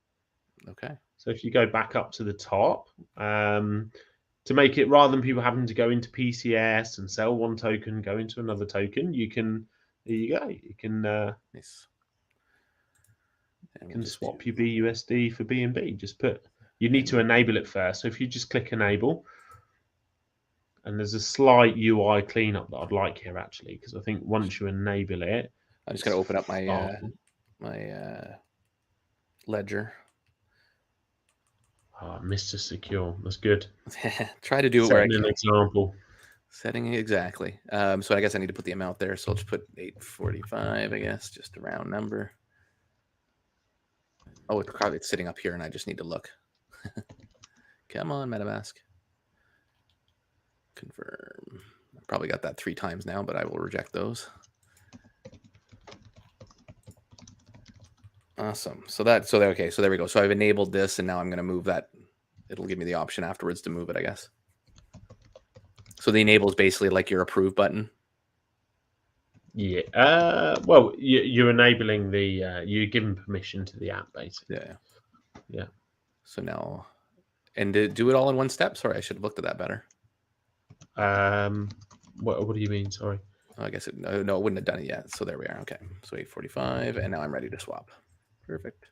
Okay. So if you go back up to the top, to make it, rather than people having to go into PCS and sell one token, go into another token, you can. There you go. You can Nice. And can swap your BUSD for BNB. Just put. You need to enable it first. So if you just click enable, and there's a slight UI cleanup that I'd like here actually, because I think once you enable it, I'm just going to open up my ledger. Mr. Secure. That's good. Try to do it where I can. An example. Setting exactly. So I guess I need to put the amount there. So I'll just put 845, I guess, just a round number. Oh, it's sitting up here, and I just need to look. Come on, MetaMask. Confirm. I probably got that 3 times now, but I will reject those. Awesome. So okay. So there we go. So I've enabled this, and now I'm going to move that. It'll give me the option afterwards to move it, I guess. So the enable is basically like your approve button. Yeah. Well, you're enabling the. You're giving permission to the app, basically. Yeah. So now, and to do it all in one step. Sorry, I should have looked at that better. What do you mean? Sorry. I guess no, it wouldn't have done it yet. So there we are. Okay. So 845, and now I'm ready to swap. Perfect.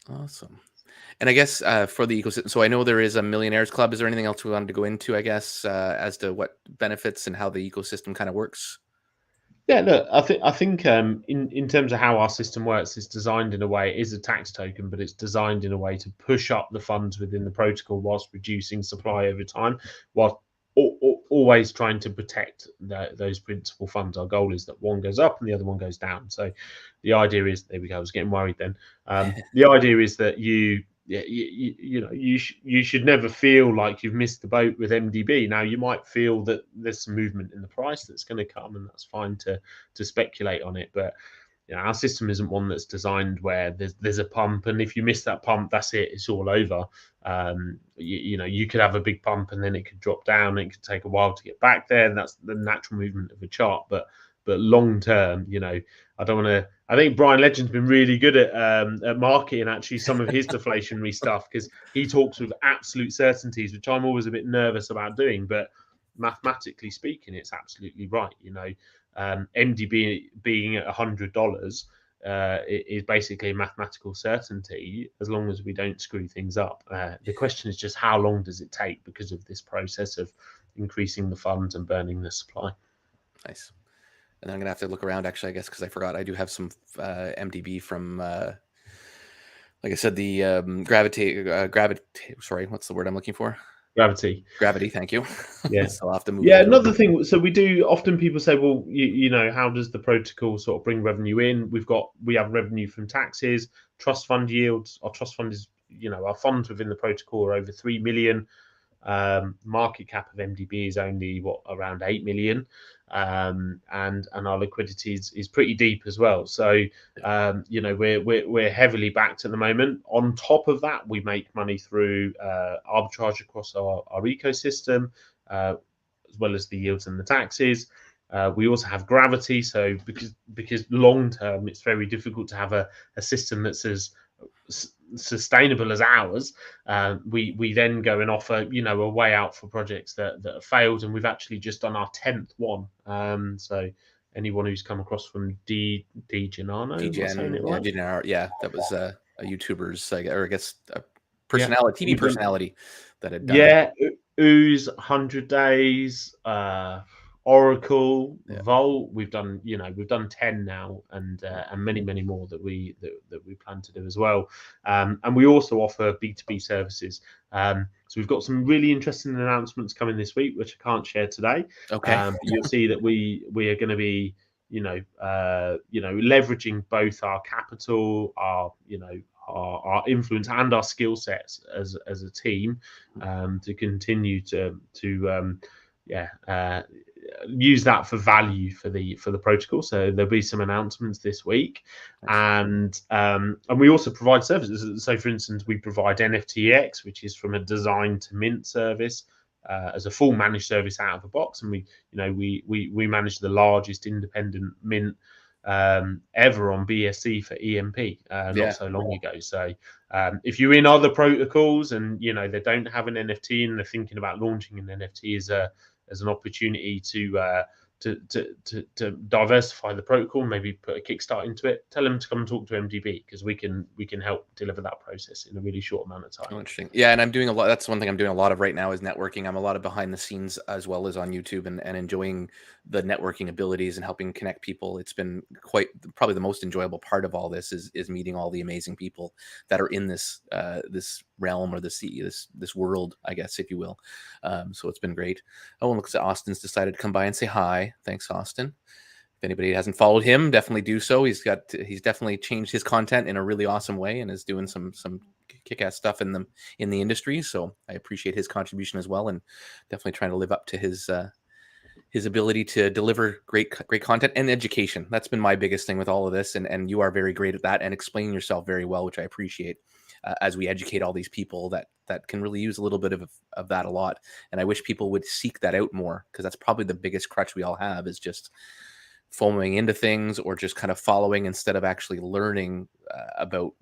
Awesome. And I guess for the ecosystem, so I know there is a Millionaires Club. Is there anything else we wanted to go into, I guess, as to what benefits and how the ecosystem kind of works? Yeah, look, I think in terms of how our system works, it's designed in a way, it is a tax token, but it's designed in a way to push up the funds within the protocol whilst reducing supply over time, while always trying to protect those principal funds. Our goal is that one goes up and the other one goes down. So the idea is, there we go, I was getting worried then. The idea is that you should never feel like you've missed the boat with MDB. Now you might feel that there's some movement in the price that's going to come, and that's fine to speculate on it. But our system isn't one that's designed where there's a pump, and if you miss that pump, that's it. It's all over. You could have a big pump and then it could drop down. And it could take a while to get back there, and that's the natural movement of a chart. But long term, I don't want to. I think Brian Legend's been really good at marketing actually some of his deflationary stuff, because he talks with absolute certainties, which I'm always a bit nervous about doing. But mathematically speaking, it's absolutely right. MDB being at $100 is basically a mathematical certainty, as long as we don't screw things up. The question is just how long does it take, because of this process of increasing the funds and burning the supply. Nice. And then I'm going to have to look around, actually, I guess, because I forgot. I do have some MDB from, like I said, the gravity. Sorry, what's the word I'm looking for? Gravity. Thank you. Yeah. So I'll have to move. Yeah. Another thing. So we do often, people say, well, how does the protocol sort of bring revenue in? We have revenue from taxes, trust fund yields. Our trust fund is, our funds within the protocol are over 3 million. Market cap of MDB is only around 8 million, and our liquidity is pretty deep as well. So we're heavily backed at the moment. On top of that, we make money through arbitrage across our ecosystem, as well as the yields and the taxes. We also have gravity, so because long term it's very difficult to have a system that's as sustainable as ours. We then go and offer a way out for projects that have failed, and we've actually just done our 10th one. So anyone who's come across from D Gennaro, that was a YouTuber's, or I guess a personality, TV personality that had done it. Ooze, 100 Days, Oracle, Volt. We've done 10 now, and many more that we plan to do as well. And we also offer B2B services. So we've got some really interesting announcements coming this week, which I can't share today. Okay. You'll see that we are going to be leveraging both our capital, our influence, and our skill sets as a team, to continue to yeah, use that for value for the protocol. So there'll be some announcements this week, Nice. and we also provide services. So, for instance, we provide NFTX, which is from a design to mint service. As a full managed service out of the box, and we manage the largest independent mint ever on BSC for EMP not Yeah. so long ago. So if you're in other protocols and they don't have an NFT and they're thinking about launching an NFT as an opportunity to diversify the protocol, maybe put a kickstart into it, tell them to come and talk to MDB, because we can help deliver that process in a really short amount of time. Oh, interesting. Yeah, and I'm doing a lot. That's one thing I'm doing a lot of right now is networking. I'm a lot of behind the scenes as well as on YouTube, and enjoying the networking abilities and helping connect people. It's been probably the most enjoyable part of all this is meeting all the amazing people that are in this this realm, or this world, I guess, if you will. So it's been great. Oh, and looks like Austin's decided to come by and say hi. Thanks, Austin. If anybody hasn't followed him, definitely do so. He's definitely changed his content in a really awesome way and is doing some kick-ass stuff in the industry. So I appreciate his contribution as well, and definitely trying to live up to his ability to deliver great content and education. That's been my biggest thing with all of this, and you are very great at that and explaining yourself very well, which I appreciate. As we educate all these people that can really use a little bit of that a lot. And I wish people would seek that out more, because that's probably the biggest crutch we all have, is just foaming into things or just kind of following instead of actually learning about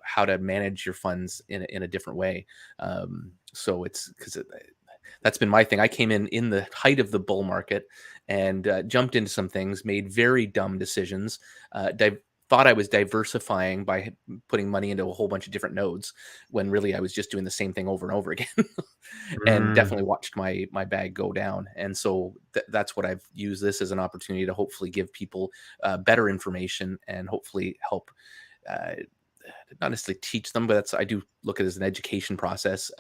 how to manage your funds in a different way. So it's because that's been my thing. I came in the height of the bull market and jumped into some things, made very dumb decisions, thought I was diversifying by putting money into a whole bunch of different nodes, when really I was just doing the same thing over and over again. And definitely watched my bag go down. And so that's what I've used this as an opportunity to hopefully give people better information, and hopefully help not necessarily teach them, but I do look at it as an education process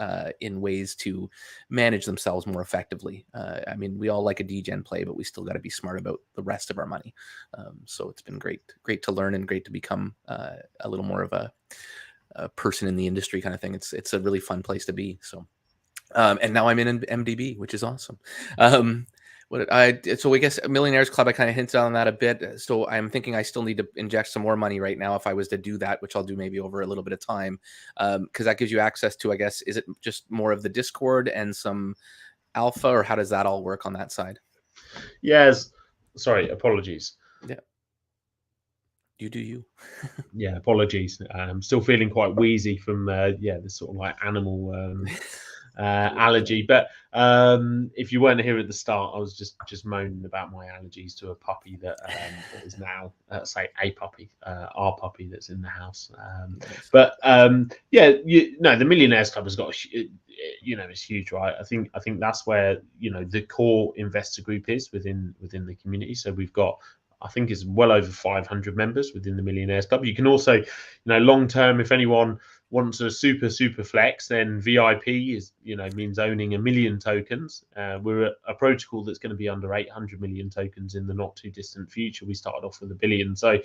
in ways to manage themselves more effectively. I mean, we all like a degen play, but we still got to be smart about the rest of our money. So it's been great to learn, and great to become a little more of a person in the industry kind of thing. It's a really fun place to be. So, and now I'm in MDB, which is awesome. So I guess Millionaires Club, I kind of hinted on that a bit. So I'm thinking I still need to inject some more money right now if I was to do that, which I'll do maybe over a little bit of time, because that gives you access to, I guess, is it just more of the Discord and some alpha, or how does that all work on that side? Yes. Sorry, apologies. Yeah. You do you. Yeah, apologies. I'm still feeling quite wheezy from this sort of like animal allergy. But if you weren't here at the start, I was just moaning about my allergies to a puppy that is now say a puppy, our puppy that's in the house. Nice. But the Millionaires Club has got it's huge, right? I think that's where the core investor group is within the community. So we've got, I think it's well over 500 members within the Millionaires Club. You can also, long term, if anyone wants a super flex, then VIP is, means owning 1 million tokens. We're a protocol that's going to be under 800 million tokens in the not too distant future. We started off with 1 billion. So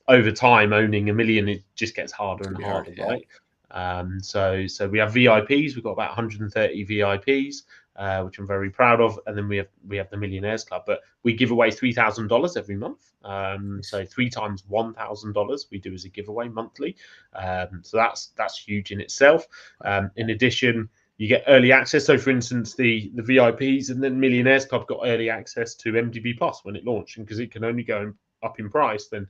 over time, owning 1 million, it just gets harder and harder, right? So we have VIPs. We've got about 130 VIPs. Which I'm very proud of, and then we have the Millionaires Club. But we give away $3,000 every month, so 3 times $1,000 we do as a giveaway monthly. So that's huge in itself. In addition, you get early access. So, for instance, the VIPs and then Millionaires Club got early access to MDB Plus when it launched, and because it can only go up in price, then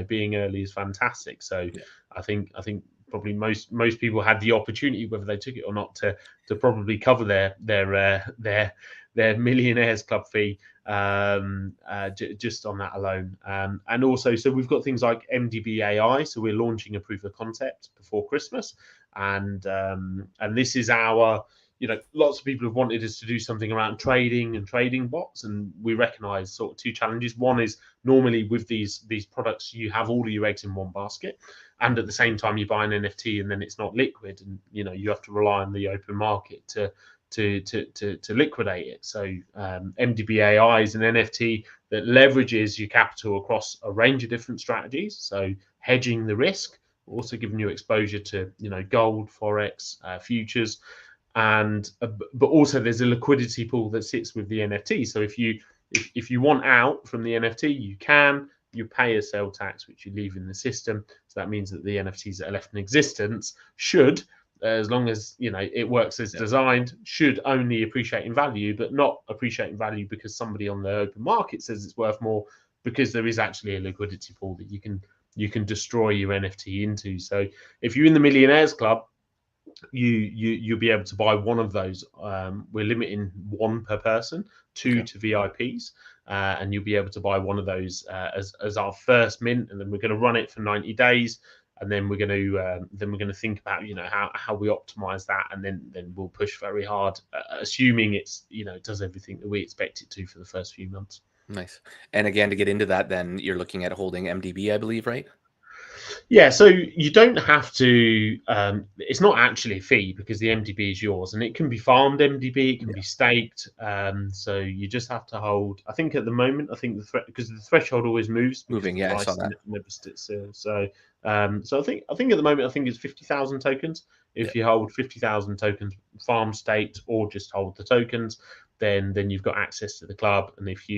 being early is fantastic. So, yeah. I think probably most people had the opportunity, whether they took it or not, to probably cover their Millionaires Club fee just on that alone. And also, so we've got things like MDB AI. So we're launching a proof of concept before Christmas, and this is our, lots of people have wanted us to do something around trading and trading bots, and we recognize sort of 2 challenges. One is, normally with these products, you have all of your eggs in one basket, and at the same time you buy an NFT and then it's not liquid, and you have to rely on the open market to liquidate it. So MDB AI is an NFT that leverages your capital across a range of different strategies, so hedging the risk, also giving you exposure to gold, forex, futures. and but also there's a liquidity pool that sits with the NFT. So if you want out from the NFT, you can. You pay a sale tax, which you leave in the system. So that means that the NFTs that are left in existence should, as long as it works as designed, should only appreciate in value, but not appreciate in value because somebody on the open market says it's worth more, because there is actually a liquidity pool that you can destroy your NFT into. So if you're in the Millionaires Club, you'll be able to buy one of those. We're limiting one per person, two to VIPs, and you'll be able to buy one of those as our first mint, and then we're going to run it for 90 days, and then we're going to think about how we optimize that, and then we'll push very hard, assuming it does everything that we expect it to for the first few months. Nice. And again, to get into that, then you're looking at holding MDB, I believe, right? Yeah, so you don't have to. It's not actually a fee because the MDB is yours, and it can be farmed MDB, it can be staked. So you just have to hold. I think at the moment, because the threshold always moves. Moving, yeah, I saw that. Never sits still. So I think at the moment, I think it's 50,000 tokens. If you hold 50,000 tokens, farm staked, or just hold the tokens, then you've got access to the club. And if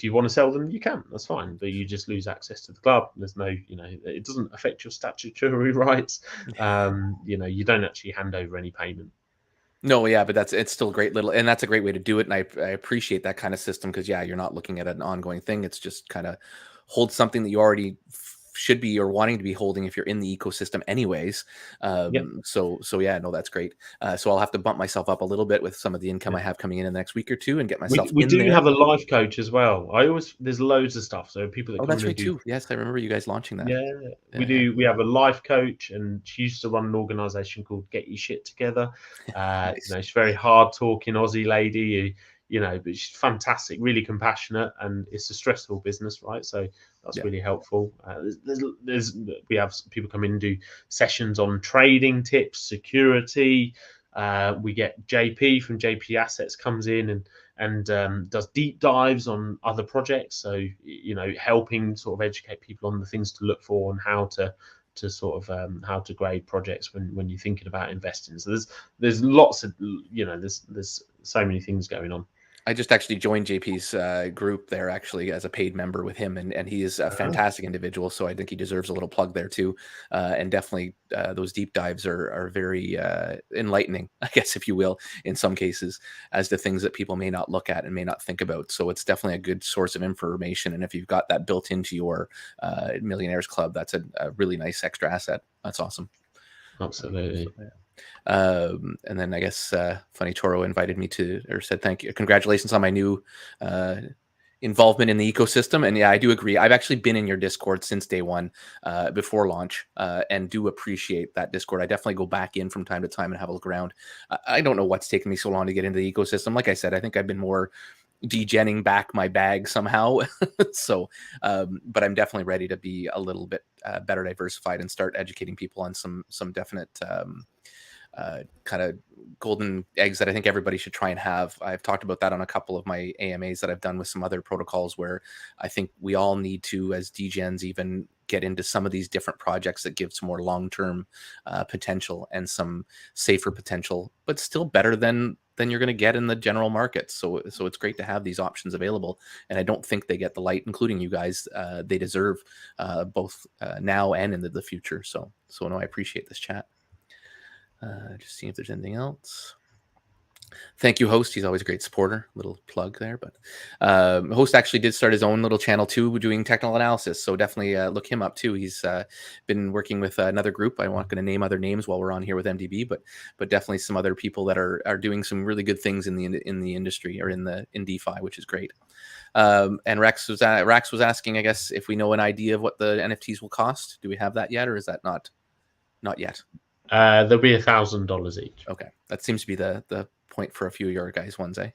you want to sell them, you can. That's fine, but you just lose access to the club. There's no, it doesn't affect your statutory rights. You don't actually hand over any payment. No, yeah, but it's still a great little, and that's a great way to do it. And I appreciate that kind of system because you're not looking at an ongoing thing. It's just kind of hold something that you already should be or wanting to be holding if you're in the ecosystem anyways. So yeah, no, that's great. So I'll have to bump myself up a little bit with some of the income I have coming in the next week or two and get myself we in do there. have a life coach as well. There's loads of stuff. So people that that's right too. Yes, I remember you guys launching that. Yeah, we do. We have a life coach, and she used to run an organization called Get Your Shit Together. Nice. She's very hard talking Aussie lady, but she's fantastic, really compassionate, and it's a stressful business, right? So that's really helpful. We have people come in and do sessions on trading tips, security. We get JP from JP Assets comes in and does deep dives on other projects. So helping sort of educate people on the things to look for and how to how to grade projects when you're thinking about investing. So there's lots of there's so many things going on. I just actually joined JP's group there actually as a paid member with him, and he is a fantastic individual. So I think he deserves a little plug there too. And definitely those deep dives are very enlightening, I guess, if you will, in some cases, as to things that people may not look at and may not think about. So it's definitely a good source of information. And if you've got that built into your Millionaires Club, that's a really nice extra asset. That's awesome. Absolutely. And then I guess Funny Toro invited me to, or said thank you, congratulations on my new involvement in the ecosystem. And yeah, I do agree. I've actually been in your Discord since day one, before launch, and do appreciate that Discord. I definitely go back in from time to time and have a look around. I don't know what's taken me so long to get into the ecosystem. Like I said, I think I've been more degenning back my bag somehow. So, but I'm definitely ready to be a little bit better diversified and start educating people on some definite kind of golden eggs that I think everybody should try and have. I've talked about that on a couple of my AMAs that I've done with some other protocols, where I think we all need to, as degens, even get into some of these different projects that give some more long-term potential and some safer potential, but still better than you're going to get in the general market. So it's great to have these options available, and I don't think they get the light, including you guys, they deserve, both now and in the future. So no, I appreciate this chat. Just seeing if there's anything else. Thank you, Host. He's always a great supporter. Little plug there, but Host actually did start his own little channel too, doing technical analysis. So definitely look him up too. He's been working with another group. I'm not going to name other names while we're on here with MDB, but definitely some other people that are doing some really good things in the industry, or in DeFi, which is great. And Rex was asking, I guess, if we know an idea of what the NFTs will cost. Do we have that yet, or is that not yet? There'll be $1,000 each. Okay, that seems to be the point for a few of your guys' ones, eh?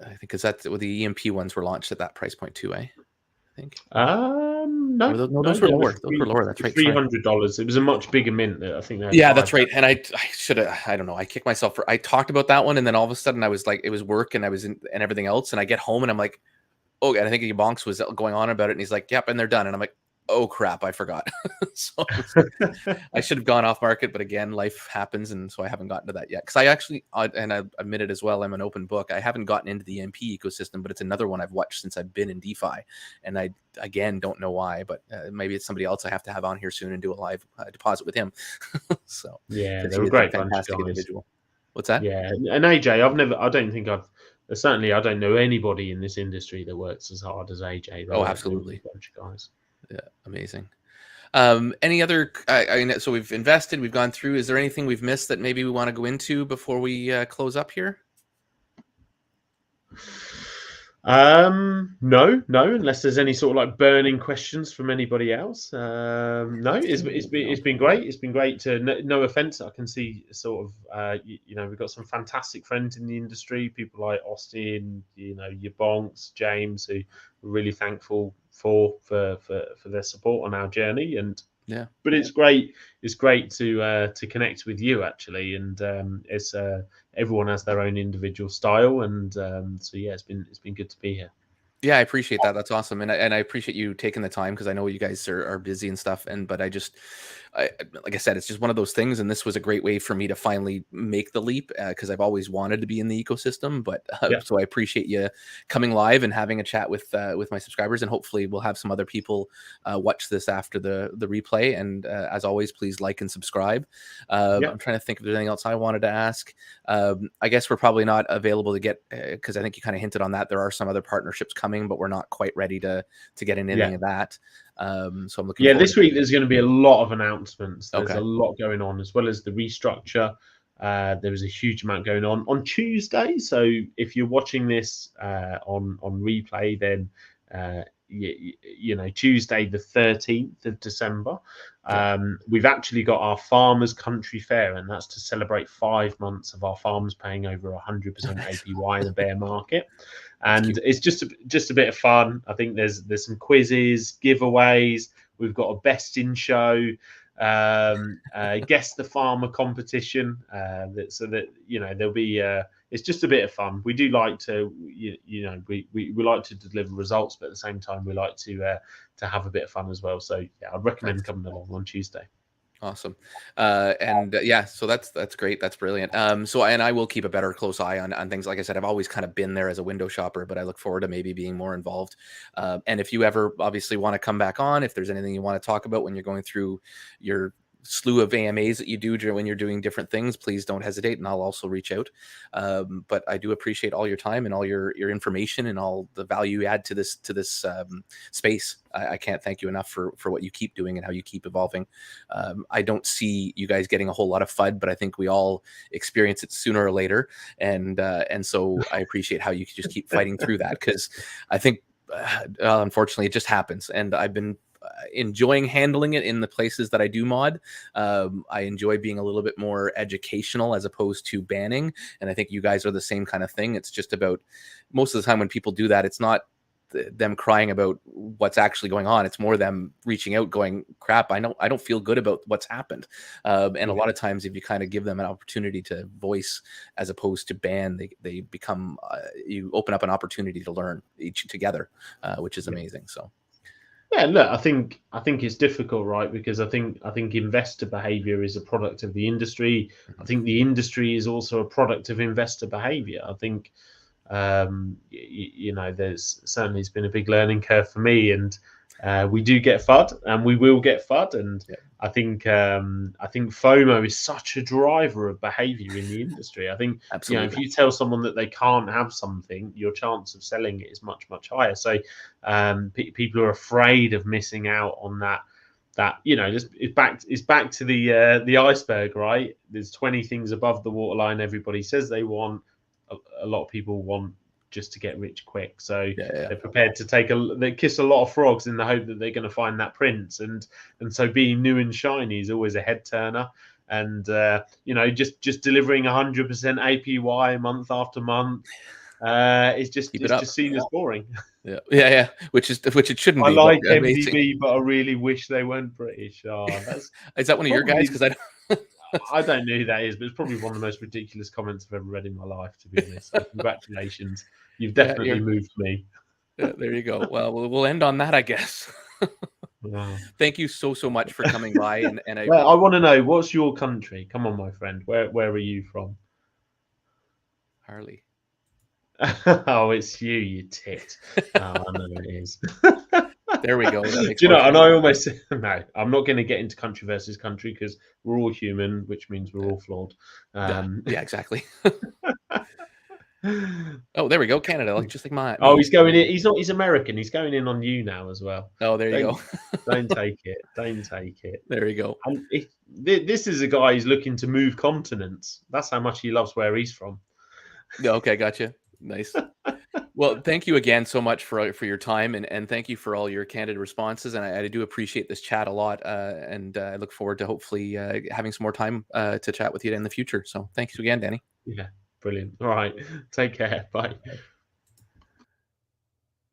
I think because that's the EMP ones were launched at that price point too, eh? I think. No, those were lower. Those were lower. That's right. $300. It was a much bigger mint. I think. Yeah, that's right. And I should have. I don't know. I kicked myself I talked about that one, and then all of a sudden I was like, it was work, and I was and everything else, and I get home and I'm like, oh, and I think Bonks was going on about it, and he's like, yep, and they're done, and I'm like, oh crap, I forgot. So I should have gone off market, but again, life happens, and so I haven't gotten to that yet. Because I actually, and I admit it as well, I'm an open book. I haven't gotten into the MP ecosystem, but it's another one I've watched since I've been in DeFi, and I again don't know why, but maybe it's somebody else I have to have on here soon and do a live deposit with him. So Yeah, because they're he a is a great bunch of fantastic guys. individual. What's that? Yeah, and AJ, I don't think I've certainly I don't know anybody in this industry that works as hard as AJ. Oh, They're a absolutely. good bunch of guys. Yeah, amazing. Any other? So we've invested, we've gone through. Is there anything we've missed that maybe we want to go into before we close up here? No, unless there's any sort of like burning questions from anybody else. No, it's been great. It's been great to no offense. I can see sort of we've got some fantastic friends in the industry, people like Austin, your Bonks, James, who we're really thankful for their support on our journey. And Yeah. but it's great. It's great to connect with you actually, and it's everyone has their own individual style, and so yeah, it's been good to be here. Yeah, I appreciate that. That's awesome, and I appreciate you taking the time because I know you guys are busy and stuff. But like I said, it's just one of those things, and this was a great way for me to finally make the leap because I've always wanted to be in the ecosystem. But Yeah, so I appreciate you coming live and having a chat with my subscribers, and hopefully we'll have some other people watch this after the replay. And as always, please like and subscribe. yeah. I'm trying to think if there's anything else I wanted to ask. I guess we're probably not available to get because I think you kind of hinted on that. There are some other partnerships coming, but we're not quite ready to get in anything of that. So I'm looking Yeah, forward this week there's going to be a lot of announcements. There's Okay. a lot going on, as well as the restructure. There was a huge amount going on Tuesday. So if you're watching this on replay, then Tuesday the 13th of December, Yeah. we've actually got our Farmers Country Fair, and that's to celebrate 5 months of our farmers paying over 100% Nice. APY in a bear market. That's And cute. it's just a bit of fun. I think there's some quizzes, giveaways. We've got a best in show, guess the farmer competition. So that there'll be. It's just a bit of fun. We do like to, we like to deliver results, but at the same time, we like to have a bit of fun as well. So yeah, I'd recommend Nice. coming along on Tuesday. Awesome. Yeah, so that's great. That's brilliant. So and I will keep a better close eye on things. Like I said, I've always kind of been there as a window shopper, but I look forward to maybe being more involved. And if you ever obviously want to come back on, if there's anything you want to talk about when you're going through your slew of AMAs that you do when you're doing different things, please don't hesitate, and I'll also reach out. But I do appreciate all your time and all your information and all the value you add to this space. I can't thank you enough for what you keep doing and how you keep evolving. I don't see you guys getting a whole lot of FUD, but I think we all experience it sooner or later, and so I appreciate how you can just keep fighting through that because I think unfortunately it just happens, and I've been enjoying handling it in the places that I do mod. I enjoy being a little bit more educational as opposed to banning, and I think you guys are the same kind of thing. It's just about most of the time when people do that, it's not them crying about what's actually going on. It's more them reaching out going, crap, I don't feel good about what's happened. And a lot of times if you kind of give them an opportunity to voice as opposed to ban, they become, you open up an opportunity to learn each together, which is amazing. So. Yeah, look, I think it's difficult, right? Because I think investor behavior is a product of the industry. I think the industry is also a product of investor behavior. I think there's certainly it's been a big learning curve for me, and we do get FUD, and we will get FUD, and Yeah. I think FOMO is such a driver of behavior in the industry. I think Absolutely. if you tell someone that they can't have something, your chance of selling it is much higher. So people are afraid of missing out on that. Just it's back to the iceberg, right? There's 20 things above the waterline everybody says they want. A lot of people want just to get rich quick, so Yeah. they're prepared to they kiss a lot of frogs in the hope that they're going to find that prince, and so being new and shiny is always a head turner. And just delivering 100% APY month after month is Keep it up. just seen as boring. Yeah. Which it shouldn't I be, but like amazing. MDB, but I really wish they weren't British. That's Is that one of your guys? probably. Because I don't. I don't know who that is, but it's probably one of the most ridiculous comments I've ever read in my life, to be honest. So congratulations. You've Yeah, definitely moved me. there you go. Well, we'll end on that, I guess. Wow. Thank you so much for coming by, and I Well, I want to know, what's your country? Come on, my friend. Where are you from? Harley. Oh, it's you, you tit. Oh, I know it is. There we go. That Do makes you more know? And sense. I almost no. I'm not going to get into country versus country because we're all human, which means we're all flawed. Yeah, Um, yeah, exactly. Oh, there we go. Canada, like just like oh, me. he's going in. He's not. He's American. He's going in on you now as well. Oh, there you Don't go. don't take it. Don't take it. There you go. And this is a guy who's looking to move continents. That's how much he loves where he's from. Okay, gotcha. Nice. Well, thank you again so much for your time, and thank you for all your candid responses. And I do appreciate this chat a lot. And I look forward to hopefully having some more time to chat with you in the future. So thanks again, Danny. Yeah, brilliant. All right, take care. Bye.